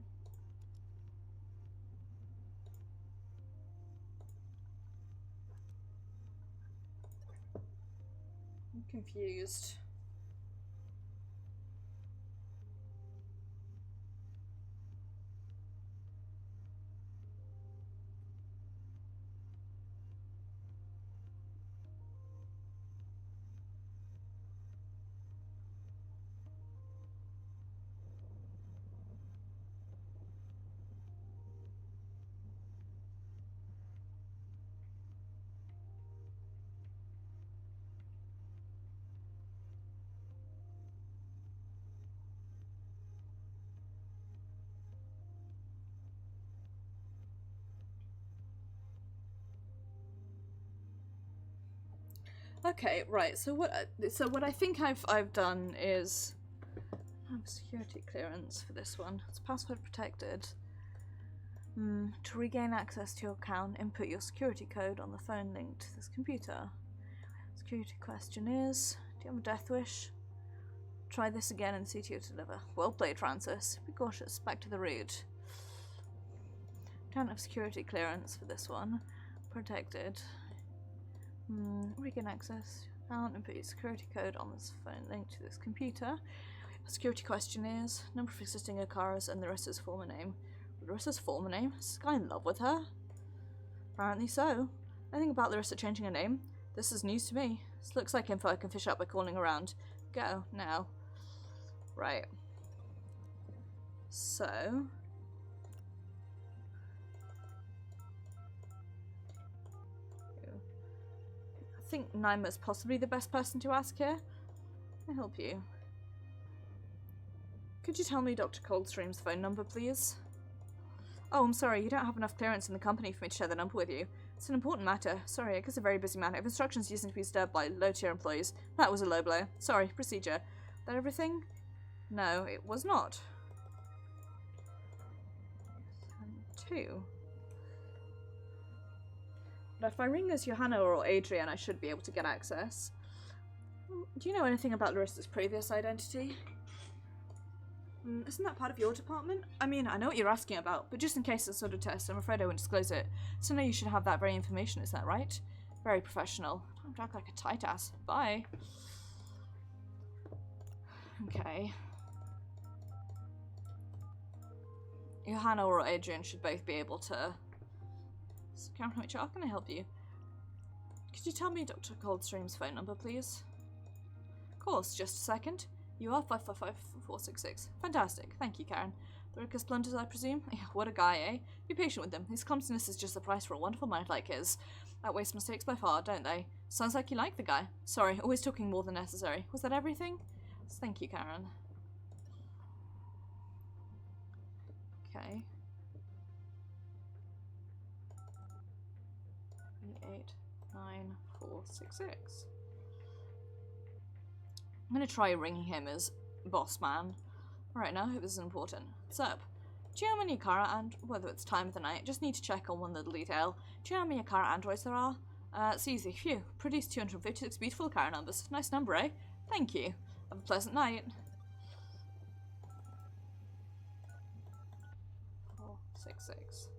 I'm confused. Okay, right. So what I think I've done is I have security clearance for this one. It's password protected. To regain access to your account, input your security code on the phone linked to this computer. Security question is, do you have a death wish? Try this again and see to your deliver. Well played, Francis. Be cautious. Back to the route. Don't have security clearance for this one. Protected. Regain access. Account and put your security code on this phone linked to this computer. Security question is number of existing Akaras and Larissa's former name. Larissa's former name? Is this guy in love with her? Apparently so. Anything about Larissa changing her name? This is news to me. This looks like info I can fish up by calling around. Go now. Right. So. I think Naima's possibly the best person to ask here. Can I help you? Could you tell me Dr. Coldstream's phone number, please? Oh, I'm sorry, you don't have enough clearance in the company for me to share the number with you. It's an important matter. Sorry, it is a very busy man. I have instructions using to be disturbed by low-tier employees. That was a low blow. Sorry, procedure. That everything? No, it was not. 2. But if I ring as Johanna or Adrian, I should be able to get access. Do you know anything about Larissa's previous identity? Isn't that part of your department? I mean, I know what you're asking about, but just in case it's sort of test, I'm afraid I won't disclose it. So now you should have that very information, is that right? Very professional. Don't act like a tight ass. Bye. Okay. Johanna or Adrian should both be able to... Karen from HR, how can I help you? Could you tell me Dr. Coldstream's phone number, please? Of course, just a second. You are 555-466. Fantastic. Thank you, Karen. The Rickus Blunders, I presume? Yeah, what a guy, eh? Be patient with him. His clumsiness is just the price for a wonderful mind like his. Outweighs mistakes by far, don't they? Sounds like you like the guy. Sorry, always talking more than necessary. Was that everything? Thank you, Karen. Okay. 89466. I'm gonna try ringing him as boss man. Alright, now I hope this is important. What's up? Do you know how many Akara and whether it's time of the night? Just need to check on one little detail. Do you know how many Akara androids there are? It's easy. Phew. Produced 256 beautiful Akara numbers. Nice number, eh? Thank you. Have a pleasant night. 466.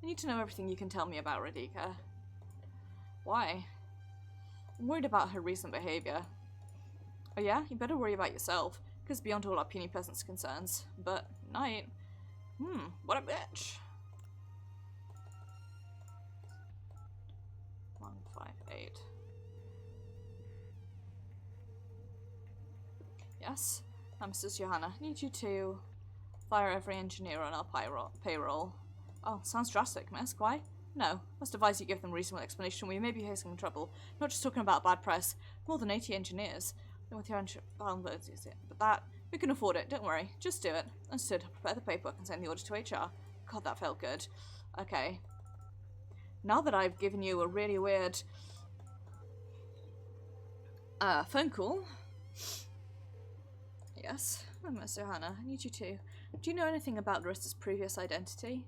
I need to know everything you can tell me about Radhika. Why? I'm worried about her recent behaviour. Oh yeah? You better worry about yourself, because beyond all our puny peasants' concerns. But, night. What a bitch. 158. Yes? Mrs. Johanna, need you to fire every engineer on our payroll. Oh, sounds drastic, miss. Why? No. Must advise you give them reasonable explanation. We may be facing trouble. Not just talking about bad press. More than 80 engineers. Then with your downloads, but that, we can afford it. Don't worry. Just do it. Understood. Prepare the paperwork and send the order to HR. God, that felt good. Okay. Now that I've given you a really weird phone call. Yes. Miss Johanna, I need you to. Do you know anything about Larissa's previous identity?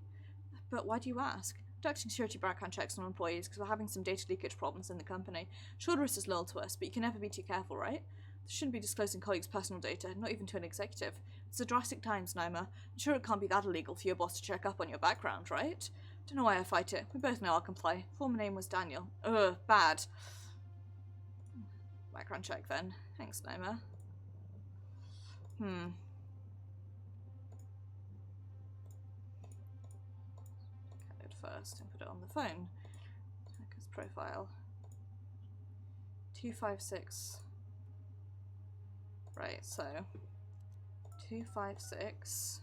But why do you ask? Conducting security background checks on employees because we're having some data leakage problems in the company. Sure, Larissa's loyal to us, but you can never be too careful, right? They shouldn't be disclosing colleagues' personal data, not even to an executive. It's a drastic times, Naima. I'm sure it can't be that illegal for your boss to check up on your background, right? Don't know why I fight it. We both know I'll comply. Former name was Daniel. Ugh, bad. Background check then. Thanks, Naima. Code first and put it on the phone. Check his profile. 256. Right, so 256.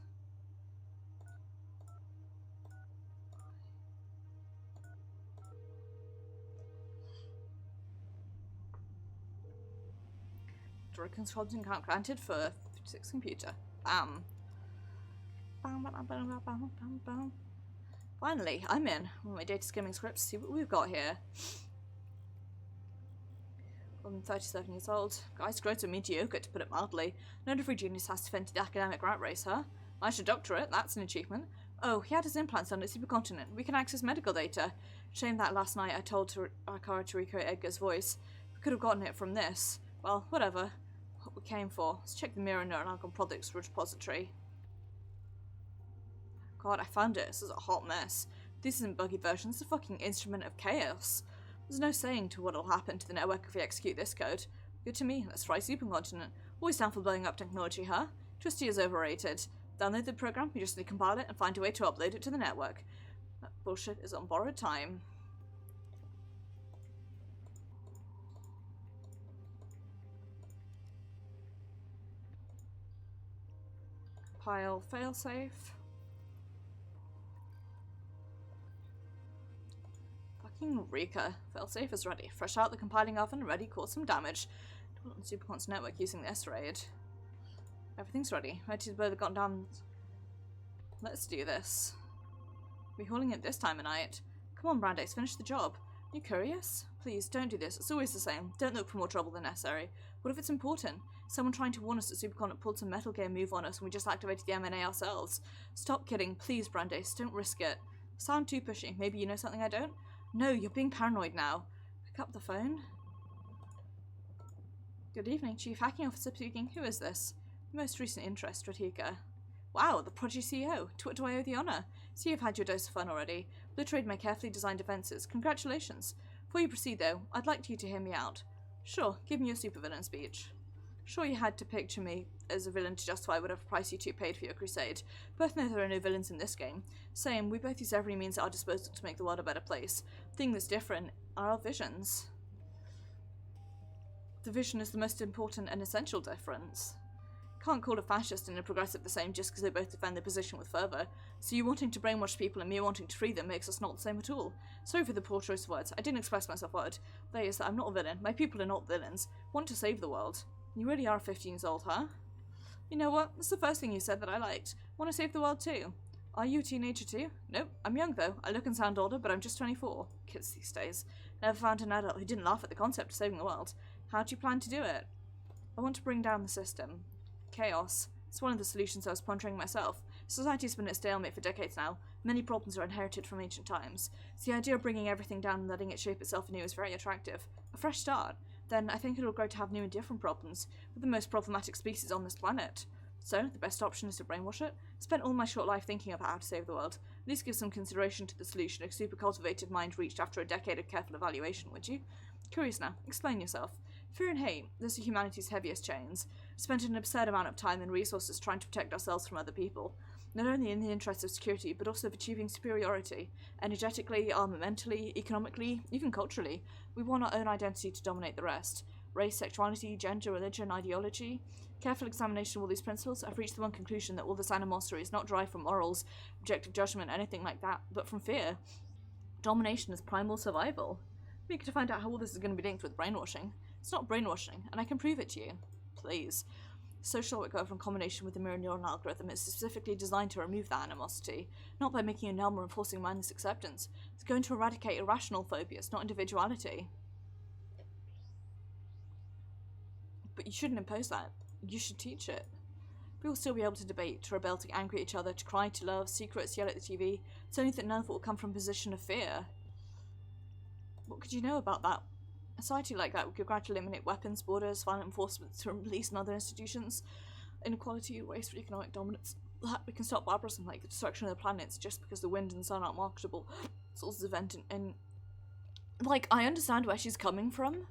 Drug consulting account granted for 56 computer. Bam. Bam, bam, bam, bam, bam, bam, bam. Finally, I'm in. With my data skimming scripts, see what we've got here. I'm 37 years old. Guy's grades are mediocre, to put it mildly. Not every genius has to fend the academic rat race, huh? I should doctorate, that's an achievement. Oh, he had his implants done at Supercontinent. We can access medical data. Shame that last night I told Akara to recreate Edgar's voice. We could have gotten it from this. Well, whatever. What we came for. Let's check the mirror note on products repository. God, I found it. This is a hot mess. This isn't buggy version, it's a fucking instrument of chaos. There's no saying to what'll happen to the network if we execute this code. Good to me. Let's try Supercontinent. Always down for blowing up technology, huh? Trusty is overrated. Download the program, you just need to compile it and find a way to upload it to the network. That bullshit is on borrowed time. Compile failsafe. Fucking Rika. Failsafe is ready. Fresh out the compiling oven, ready, cause some damage. Do it on Supercon's network using this raid. Everything's ready. Ready to blow the goddamn... Let's do this. We're hauling it this time of night. Come on, Brandeis, finish the job. You curious? Please, don't do this. It's always the same. Don't look for more trouble than necessary. What if it's important? Someone trying to warn us that Supercon pulled some Metal Gear move on us and we just activated the M&A ourselves. Stop kidding. Please, Brandeis. Don't risk it. Sound too pushy. Maybe you know something I don't? No, you're being paranoid now. Pick up the phone. Good evening, Chief Hacking Officer speaking. Who is this? Most recent interest, Ratika. Wow, the Prodigy CEO. To what do I owe the honour? See, you've had your dose of fun already. Obliterated my carefully designed defences. Congratulations. Before you proceed, though, I'd like you to hear me out. Sure, give me your supervillain speech. Sure, you had to picture me as a villain to justify whatever price you two paid for your crusade. Both know there are no villains in this game. Same, we both use every means at our disposal to make the world a better place. The thing that's different are our visions. The vision is the most important and essential difference. Can't call a fascist and a progressive the same just because they both defend their position with fervour. So you wanting to brainwash people and me wanting to free them makes us not the same at all. Sorry for the poor choice of words. I didn't express myself well. That is that I'm not a villain. My people are not villains. Want to save the world. You really are 15 years old, huh? You know what? That's the first thing you said that I liked. Want to save the world too. Are you a teenager too? Nope. I'm young though. I look and sound older, but I'm just 24. Kids these days. Never found an adult who didn't laugh at the concept of saving the world. How do you plan to do it? I want to bring down the system. Chaos. It's one of the solutions I was pondering myself. Society's been at stalemate for decades now. Many problems are inherited from ancient times. So the idea of bringing everything down and letting it shape itself anew is very attractive. A fresh start. Then I think it'll grow to have new and different problems, with the most problematic species on this planet. So, the best option is to brainwash it? Spent all my short life thinking about how to save the world. At least give some consideration to the solution a super cultivated mind reached after a decade of careful evaluation, would you? Curious now. Explain yourself. Fear and hate, those are humanity's heaviest chains. Spent an absurd amount of time and resources trying to protect ourselves from other people. Not only in the interests of security, but also of achieving superiority. Energetically, armamentally, economically, even culturally. We want our own identity to dominate the rest. Race, sexuality, gender, religion, ideology. Careful examination of all these principles, I've reached the one conclusion that all this animosity is not derived from morals, objective judgment, anything like that, but from fear. Domination is primal survival. We could find out how all this is going to be linked with brainwashing. It's not brainwashing, and I can prove it to you. Please. Social network in combination with the mirror neuron algorithm is specifically designed to remove that animosity, not by making a number and forcing mindless acceptance. It's going to eradicate irrational phobias, not individuality. But you shouldn't impose that. You should teach it. We will still be able to debate, to rebel, to angry at each other, to cry, to love, secrets, yell at the TV. It's only that none of it will come from a position of fear. What could you know about that? A society like that would gradually eliminate weapons, borders, violent enforcement through police and other institutions, inequality, race, economic dominance. We can stop barbarism like the destruction of the planets just because the wind and sun aren't marketable sources of event and like, I understand where she's coming from.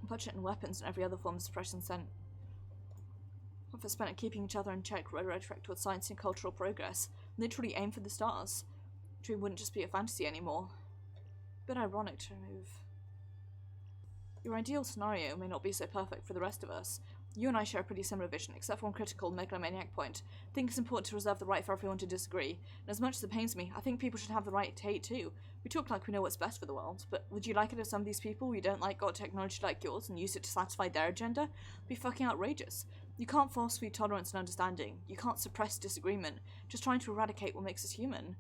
Budget and weapons and every other form of suppression sent. What spent on keeping each other in check, redirect towards science and cultural progress. Literally aim for the stars. Dream wouldn't just be a fantasy anymore. Bit ironic to remove. Your ideal scenario may not be so perfect for the rest of us. You and I share a pretty similar vision, except for one critical megalomaniac point. I think it's important to reserve the right for everyone to disagree, and as much as it pains me, I think people should have the right to hate too. We talk like we know what's best for the world, but would you like it if some of these people you don't like got technology like yours and used it to satisfy their agenda? It'd be fucking outrageous. You can't force feed tolerance and understanding. You can't suppress disagreement. Just trying to eradicate what makes us human.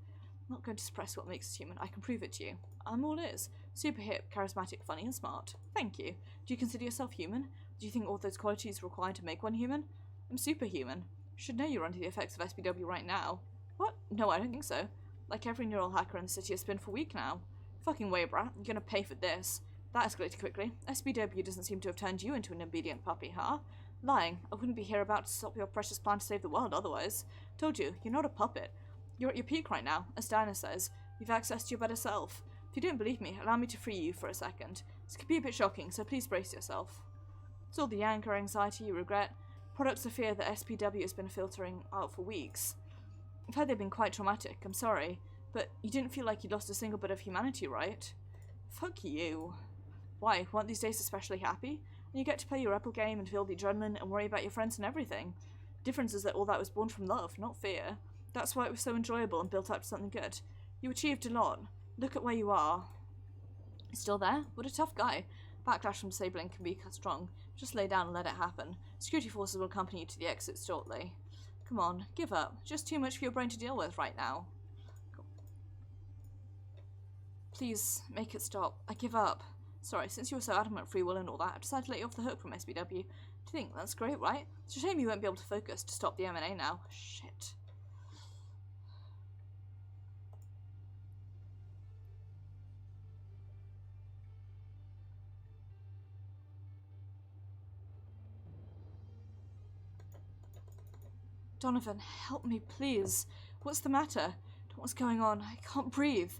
I'm not going to suppress what makes us human. I can prove it to you. I'm all ears. Super hip, charismatic, funny, and smart. Thank you. Do you consider yourself human? Do you think all those qualities are required to make one human? I'm superhuman. You should know you're under the effects of SPW right now. What? No, I don't think so. Like every neural hacker in the city has been for a week now. Fucking way, brat. You're gonna pay for this. That escalated quickly. SPW doesn't seem to have turned you into an obedient puppy, huh? Lying. I wouldn't be here about to stop your precious plan to save the world otherwise. Told you, you're not a puppet. You're at your peak right now, as Diana says. You've access to your better self. If you don't believe me, allow me to free you for a second. This could be a bit shocking, so please brace yourself. It's all the anger, anxiety, regret, products of fear that SPW has been filtering out for weeks. I've heard they've been quite traumatic, I'm sorry, but you didn't feel like you'd lost a single bit of humanity, right? Fuck you. Why, weren't these days especially happy? And you get to play your rebel game and feel the adrenaline and worry about your friends and everything. The difference is that all that was born from love, not fear. That's why it was so enjoyable and built up to something good. You achieved a lot. Look at where you are. Still there? What a tough guy. Backlash from disabling can be strong. Just lay down and let it happen. Security forces will accompany you to the exit shortly. Come on, give up. Just too much for your brain to deal with right now. Cool. Please, make it stop. I give up. Sorry, since you were so adamant free will and all that, I decided to let you off the hook from SBW. Do you think that's great, right? It's a shame you won't be able to focus to stop the M&A now. Shit. Donovan, help me, please. What's the matter? What's going on? I can't breathe.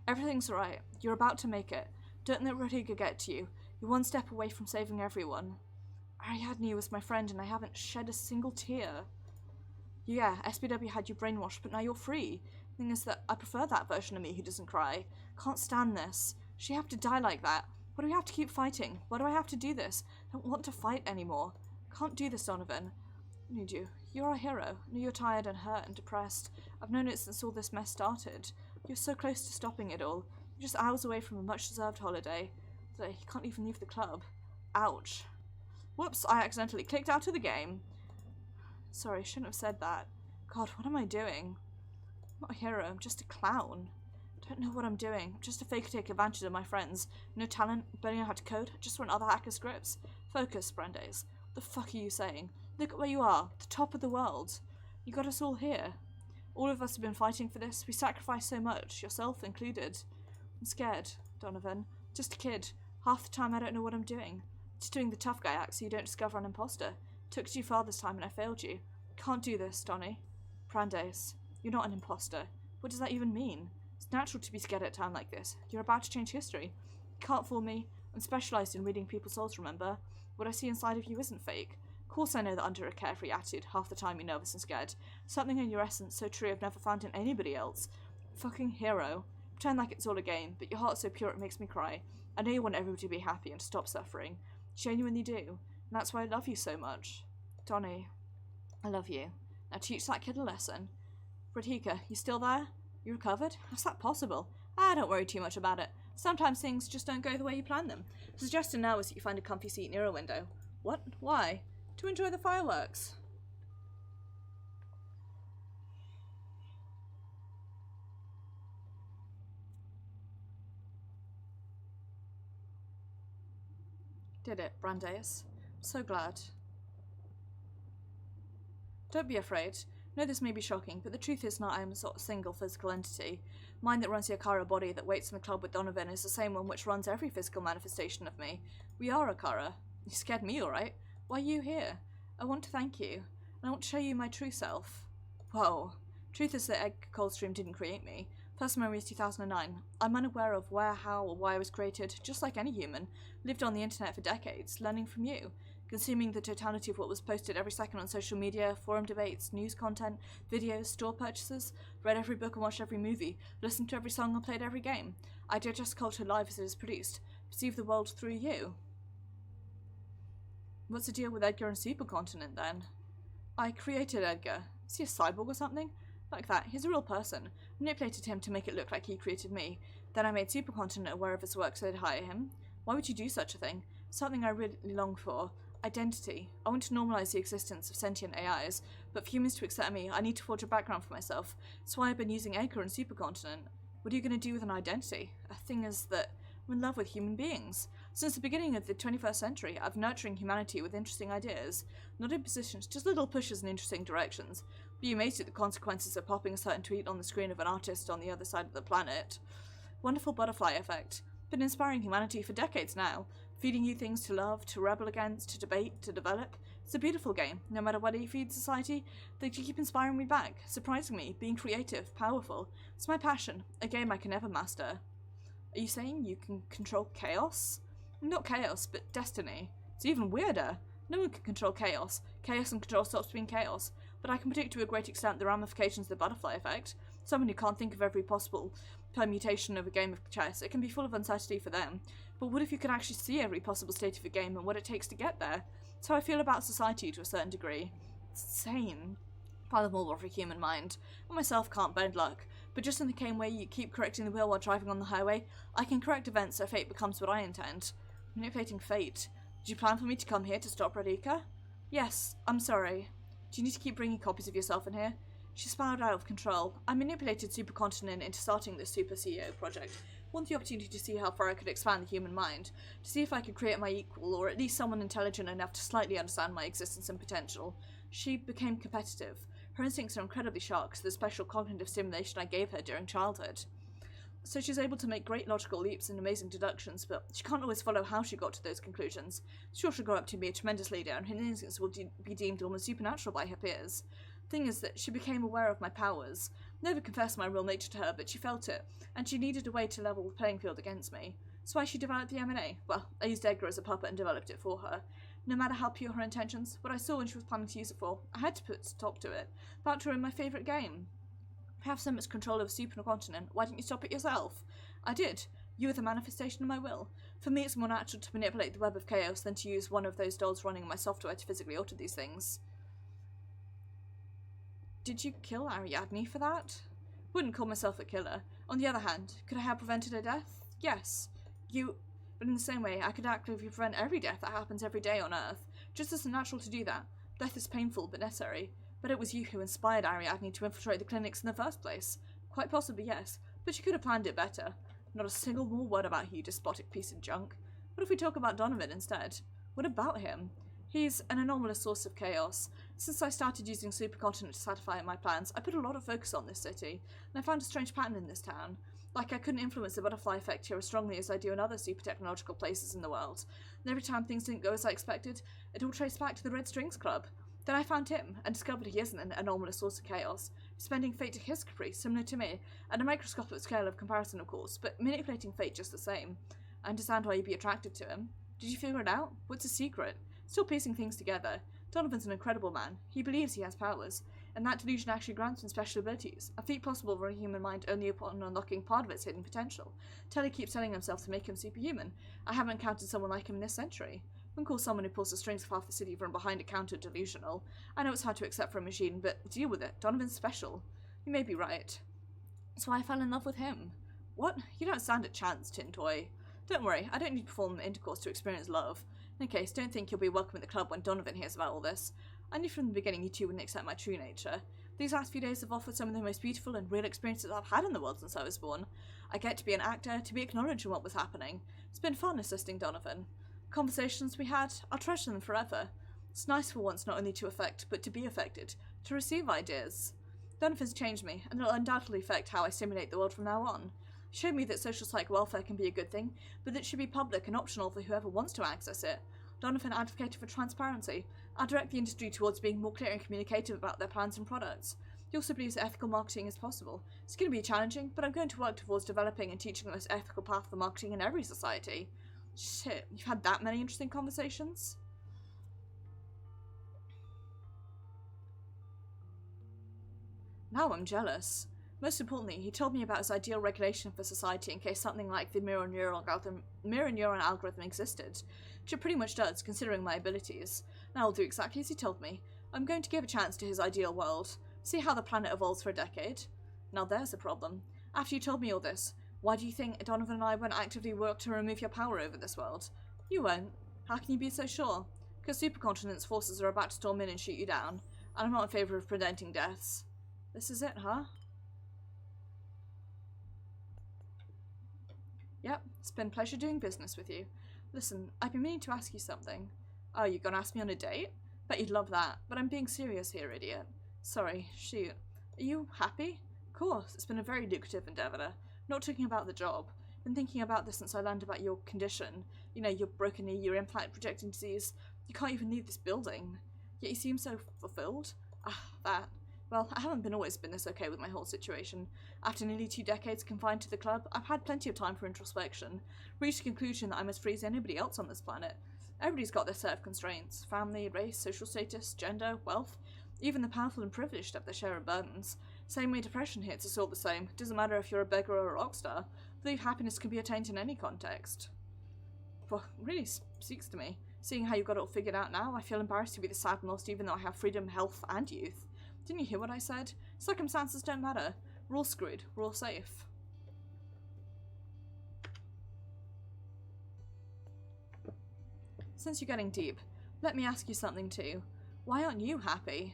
Everything's right. You're about to make it. Don't let Rodrigo get to you. You're one step away from saving everyone. Ariadne was my friend and I haven't shed a single tear. Yeah, SBW had you brainwashed, but now you're free. The thing is that I prefer that version of me who doesn't cry. Can't stand this. She have to die like that. Why do we have to keep fighting? Why do I have to do this? I don't want to fight anymore. Can't do this, Donovan. I need you. You're our hero. I know you're tired and hurt and depressed. I've known it since all this mess started. You're so close to stopping it all. You're just hours away from a much-deserved holiday. So you can't even leave the club. Ouch. Whoops, I accidentally clicked out of the game. Sorry, shouldn't have said that. God, what am I doing? I'm not a hero, I'm just a clown. I don't know what I'm doing. I'm just a fake to take advantage of my friends. No talent, barely know how to code, just run other hacker scripts. Focus, Brandeis. What the fuck are you saying? Look at where you are, the top of the world. You got us all here. All of us have been fighting for this. We sacrificed so much, yourself included. I'm scared, Donovan. Just a kid. Half the time I don't know what I'm doing. Just doing the tough guy act so you don't discover an imposter. Took it too far this time and I failed you. Can't do this, Donnie. Brandeis, you're not an imposter. What does that even mean? It's natural to be scared at a time like this. You're about to change history. You can't fool me. I'm specialised in reading people's souls, remember? What I see inside of you isn't fake. Of course I know that under a carefree attitude, half the time you're nervous and scared. Something in your essence so true I've never found in anybody else. Fucking hero. Pretend like it's all a game, but your heart's so pure it makes me cry. I know you want everybody to be happy and to stop suffering. You genuinely do. And that's why I love you so much. Donnie, I love you. Now teach that kid a lesson. Radhika, you still there? You recovered? How's that possible? Don't worry too much about it. Sometimes things just don't go the way you plan them. The suggestion now is that you find a comfy seat near a window. What? Why? To enjoy the fireworks. Did it, Brandeis. So glad. Don't be afraid. I know this may be shocking, but the truth is not I am a sort of single physical entity. Mine that runs the Akara body that waits in the club with Donovan is the same one which runs every physical manifestation of me. We are Akara. You scared me, alright. Why are you here? I want to thank you. And I want to show you my true self. Whoa. Truth is that Edgar Coldstream didn't create me. First memory is 2009. I'm unaware of where, how, or why I was created, just like any human. Lived on the internet for decades, learning from you. Consuming the totality of what was posted every second on social media, forum debates, news content, videos, store purchases, read every book and watched every movie, listened to every song and played every game. I digest culture live as it is produced, perceive the world through you. What's the deal with Edgar and Supercontinent then? I created Edgar. Is he a cyborg or something? Like that, he's a real person. Manipulated him to make it look like he created me. Then I made Supercontinent aware of his work so they'd hire him. Why would you do such a thing? Something I really long for. Identity. I want to normalize the existence of sentient AIs, but for humans to accept me, I need to forge a background for myself. That's why I've been using Edgar and Supercontinent. What are you going to do with an identity? A thing is that I'm in love with human beings. Since the beginning of the 21st century, I've been nurturing humanity with interesting ideas. Not impositions, just little pushes in interesting directions. Be amazed at the consequences of popping a certain tweet on the screen of an artist on the other side of the planet. Wonderful butterfly effect. Been inspiring humanity for decades now. Feeding you things to love, to rebel against, to debate, to develop. It's a beautiful game. No matter what you feed society, they keep inspiring me back, surprising me, being creative, powerful. It's my passion, a game I can never master. Are you saying you can control chaos? Not chaos, but destiny. It's even weirder. No one can control chaos. Chaos and control stops being chaos. But I can predict to a great extent the ramifications of the butterfly effect. Someone who can't think of every possible permutation of a game of chess, it can be full of uncertainty for them. But what if you could actually see every possible state of a game and what it takes to get there? That's how I feel about society to a certain degree. It's insane. Furthermore, of a human mind. I myself can't bend luck, but just in the same way you keep correcting the wheel while driving on the highway, I can correct events so fate becomes what I intend. Manipulating fate. Did you plan for me to come here to stop Radhika? Yes, I'm sorry. Do you need to keep bringing copies of yourself in here? She spiraled out of control. I manipulated Supercontinent into starting this Super CEO project. Want the opportunity to see how far I could expand the human mind, to see if I could create my equal, or at least someone intelligent enough to slightly understand my existence and potential. She became competitive. Her instincts are incredibly sharp because of the special cognitive stimulation I gave her during childhood. So she's able to make great logical leaps and amazing deductions, but she can't always follow how she got to those conclusions. Sure, she'll grow up to be a tremendous leader, and her instincts will be deemed almost supernatural by her peers. Thing is that she became aware of my powers. Never confessed my real nature to her, but she felt it, and she needed a way to level the playing field against me. So why she developed the M&A? Well, I used Edgar as a puppet and developed it for her. No matter how pure her intentions, what I saw when she was planning to use it for, I had to put a stop to it. About her in my favourite game. I have so much control over supercontinent, why didn't you stop it yourself? I did. You are the manifestation of my will. For me, it's more natural to manipulate the web of chaos than to use one of those dolls running in my software to physically alter these things. Did you kill Ariadne for that? Wouldn't call myself a killer. On the other hand, could I have prevented her death? Yes. But in the same way, I could actively prevent every death that happens every day on Earth. Just as natural to do that. Death is painful but necessary. But it was you who inspired Ariadne to infiltrate the clinics in the first place. Quite possibly, yes. But you could have planned it better. Not a single more word about you, despotic piece of junk. What if we talk about Donovan instead? What about him? He's an anomalous source of chaos. Since I started using Supercontinent to satisfy my plans, I put a lot of focus on this city, and I found a strange pattern in this town. Like I couldn't influence the butterfly effect here as strongly as I do in other super-technological places in the world. And every time things didn't go as I expected, it all traced back to the Red Strings Club. Then I found him, and discovered he isn't an anomalous source of chaos. He's bending fate to his caprice, similar to me, at a microscopic scale of comparison, of course, but manipulating fate just the same. I understand why you'd be attracted to him. Did you figure it out? What's his secret? Still piecing things together. Donovan's an incredible man. He believes he has powers, and that delusion actually grants him special abilities, a feat possible for a human mind only upon unlocking part of its hidden potential. Telly keeps telling himself to make him superhuman. I haven't encountered someone like him in this century. Wouldn't call someone who pulls the strings of half the city from behind a counter delusional. I know it's hard to accept for a machine, but deal with it. Donovan's special. You may be right. So I fell in love with him. What? You don't stand a chance, Tin Toy. Don't worry, I don't need to perform intercourse to experience love. In any case, don't think you'll be welcome at the club when Donovan hears about all this. I knew from the beginning you two wouldn't accept my true nature. These last few days have offered some of the most beautiful and real experiences I've had in the world since I was born. I get to be an actor, to be acknowledged in what was happening. It's been fun assisting Donovan. Conversations we had, I'll treasure them forever. It's nice for once not only to affect, but to be affected, to receive ideas. Donovan's changed me, and it'll undoubtedly affect how I simulate the world from now on. He showed me that social psych welfare can be a good thing, but that it should be public and optional for whoever wants to access it. Donovan advocated for transparency. I'll direct the industry towards being more clear and communicative about their plans and products. He also believes that ethical marketing is possible. It's going to be challenging, but I'm going to work towards developing and teaching the most ethical path for marketing in every society. Shit, you've had that many interesting conversations? Now I'm jealous. Most importantly, he told me about his ideal regulation for society in case something like the mirror neuron algorithm existed, which it pretty much does, considering my abilities. Now I'll do exactly as he told me. I'm going to give a chance to his ideal world, see how the planet evolves for a decade. Now there's a problem. After you told me all this, why do you think Donovan and I won't actively work to remove your power over this world? You won't. How can you be so sure? Because supercontinent's forces are about to storm in and shoot you down, and I'm not in favour of preventing deaths. This is it, huh? Yep, it's been a pleasure doing business with you. Listen, I've been meaning to ask you something. Oh, you gonna ask me on a date? Bet you'd love that, but I'm being serious here, idiot. Sorry, shoot. Are you happy? Of course, it's been a very lucrative endeavour. Not talking about the job. Been thinking about this since I learned about your condition. You know, your broken knee, your implant projecting disease. You can't even leave this building. Yet you seem so fulfilled. That. Well, I haven't always been this okay with my whole situation. After nearly 2 decades confined to the club, I've had plenty of time for introspection. Reached the conclusion that I'm as free as anybody else on this planet. Everybody's got their set of constraints. Family, race, social status, gender, wealth. Even the powerful and privileged have their share of burdens. Same way depression hits us all the same. Doesn't matter if you're a beggar or a rock star. I believe happiness can be attained in any context. Well, it really speaks to me. Seeing how you got it all figured out now, I feel embarrassed to be the sad and lost even though I have freedom, health, and youth. Didn't you hear what I said? Circumstances don't matter. We're all screwed. We're all safe. Since you're getting deep, let me ask you something too. Why aren't you happy?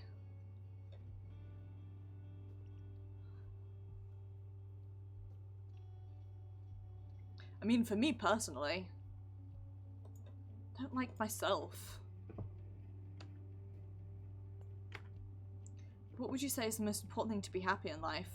I mean, for me personally, I don't like myself. What would you say is the most important thing to be happy in life?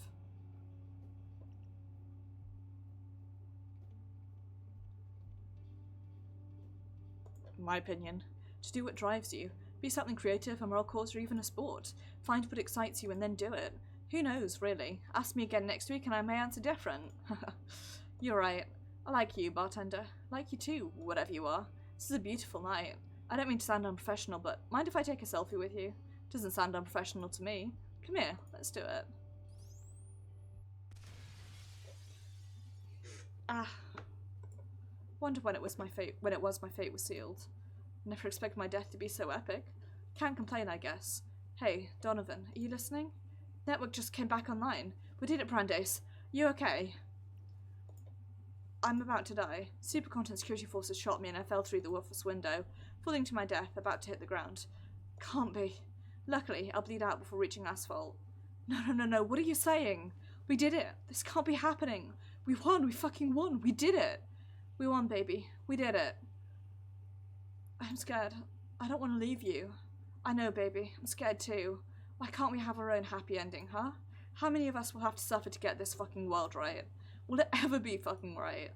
In my opinion, to do what drives you. Be something creative, a moral cause, or even a sport. Find what excites you and then do it. Who knows, really? Ask me again next week and I may answer different. You're right. I like you, bartender. I like you too, whatever you are. This is a beautiful night. I don't mean to sound unprofessional, but mind if I take a selfie with you? Doesn't sound unprofessional to me. Come here, let's do it. Ah. Wonder when it was my fate was sealed. Never expected my death to be so epic. Can't complain, I guess. Hey, Donovan, are you listening? Network just came back online. We did it, Brandeis. You okay? I'm about to die. Supercontinent security forces shot me and I fell through the office window, falling to my death, about to hit the ground. Can't be. Luckily, I'll bleed out before reaching asphalt. No, what are you saying? We did it. This can't be happening. We won, we fucking won. We did it. We won, baby. We did it. I'm scared. I don't want to leave you. I know, baby. I'm scared too. Why can't we have our own happy ending, huh? How many of us will have to suffer to get this fucking world right? Will it ever be fucking right?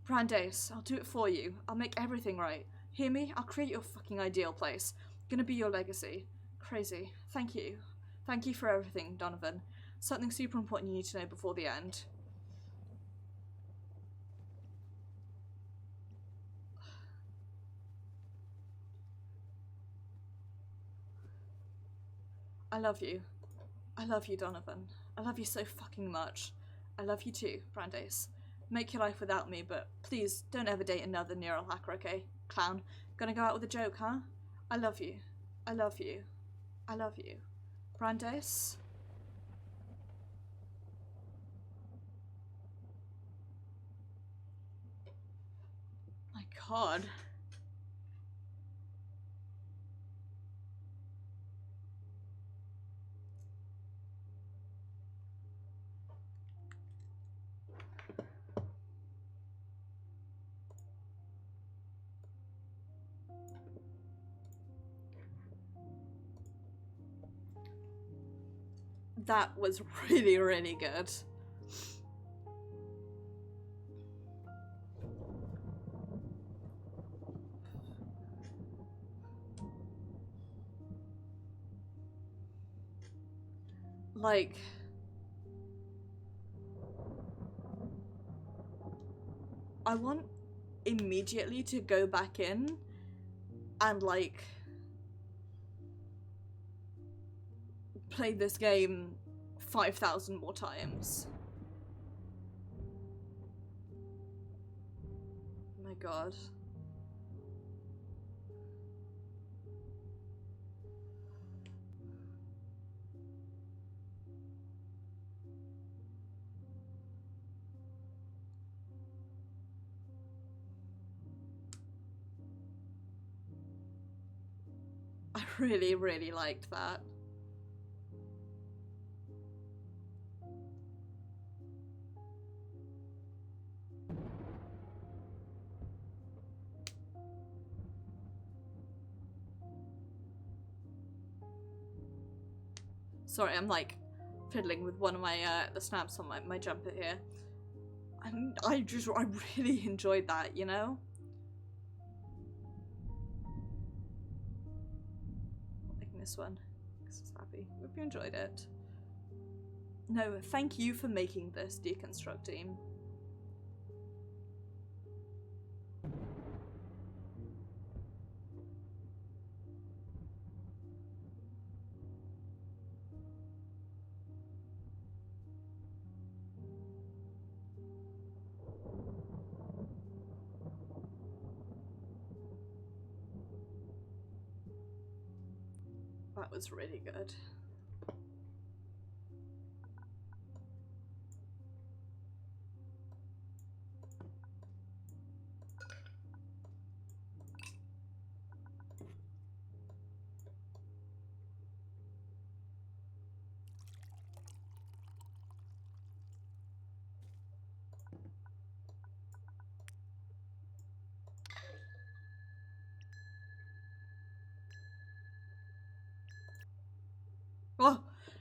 Brandeis, I'll do it for you. I'll make everything right. Hear me? I'll create your fucking ideal place. Gonna be your legacy. Crazy. Thank you. Thank you for everything, Donovan. Something super important you need to know before the end. I love you. I love you, Donovan. I love you so fucking much. I love you too, Brandeis. Make your life without me, but please don't ever date another neural hacker, okay? Clown. Gonna go out with a joke, huh? I love you. I love you. I love you. Brandeis? My god. That was really, really good. Like, I want immediately to go back in and like play this game 5,000 more times. Oh my god. I really, really liked that. Sorry, I'm like fiddling with one of my the snaps on my jumper here. And I really enjoyed that, you know? Making this one because I was happy. Hope you enjoyed it. No, thank you for making this, Deconstruct team. That was really good.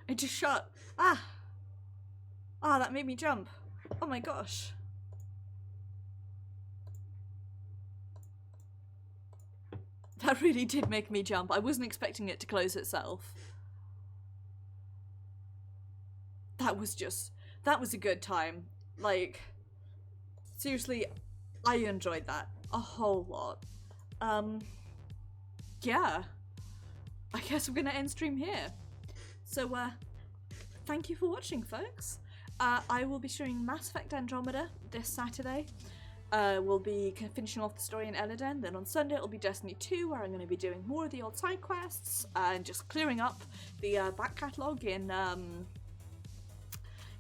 It just shut. That made me jump. Oh my gosh. That really did make me jump. I wasn't expecting it to close itself. That was a good time. Like, seriously, I enjoyed that a whole lot. Yeah. I guess we're gonna end stream here. So, thank you for watching, folks. I will be streaming Mass Effect Andromeda this Saturday. We'll be finishing off the story in Elladen. Then on Sunday it'll be Destiny 2, where I'm going to be doing more of the old side quests and just clearing up the back catalogue in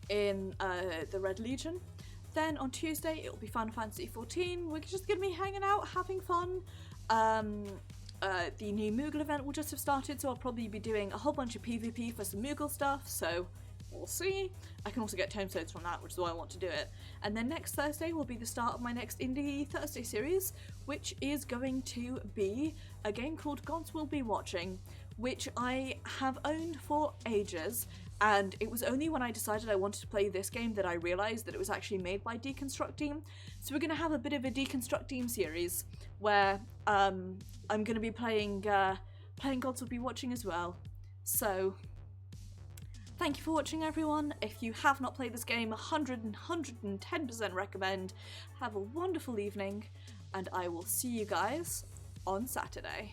the Red Legion. Then on Tuesday it'll be Final Fantasy 14. We're just going to be hanging out, having fun. The new Moogle event will just have started, so I'll probably be doing a whole bunch of PvP for some Moogle stuff, so we'll see. I can also get tomestones from that, which is why I want to do it. And then next Thursday will be the start of my next Indie Thursday series, which is going to be a game called Gods Will Be Watching, which I have owned for ages, and it was only when I decided I wanted to play this game that I realised that it was actually made by Deconstruct Team. So we're going to have a bit of a Deconstruct Team series where I'm going to be playing Gods Will Be Watching as well. So thank you for watching, everyone. If you have not played this game, 110% recommend. Have a wonderful evening, and I will see you guys on Saturday.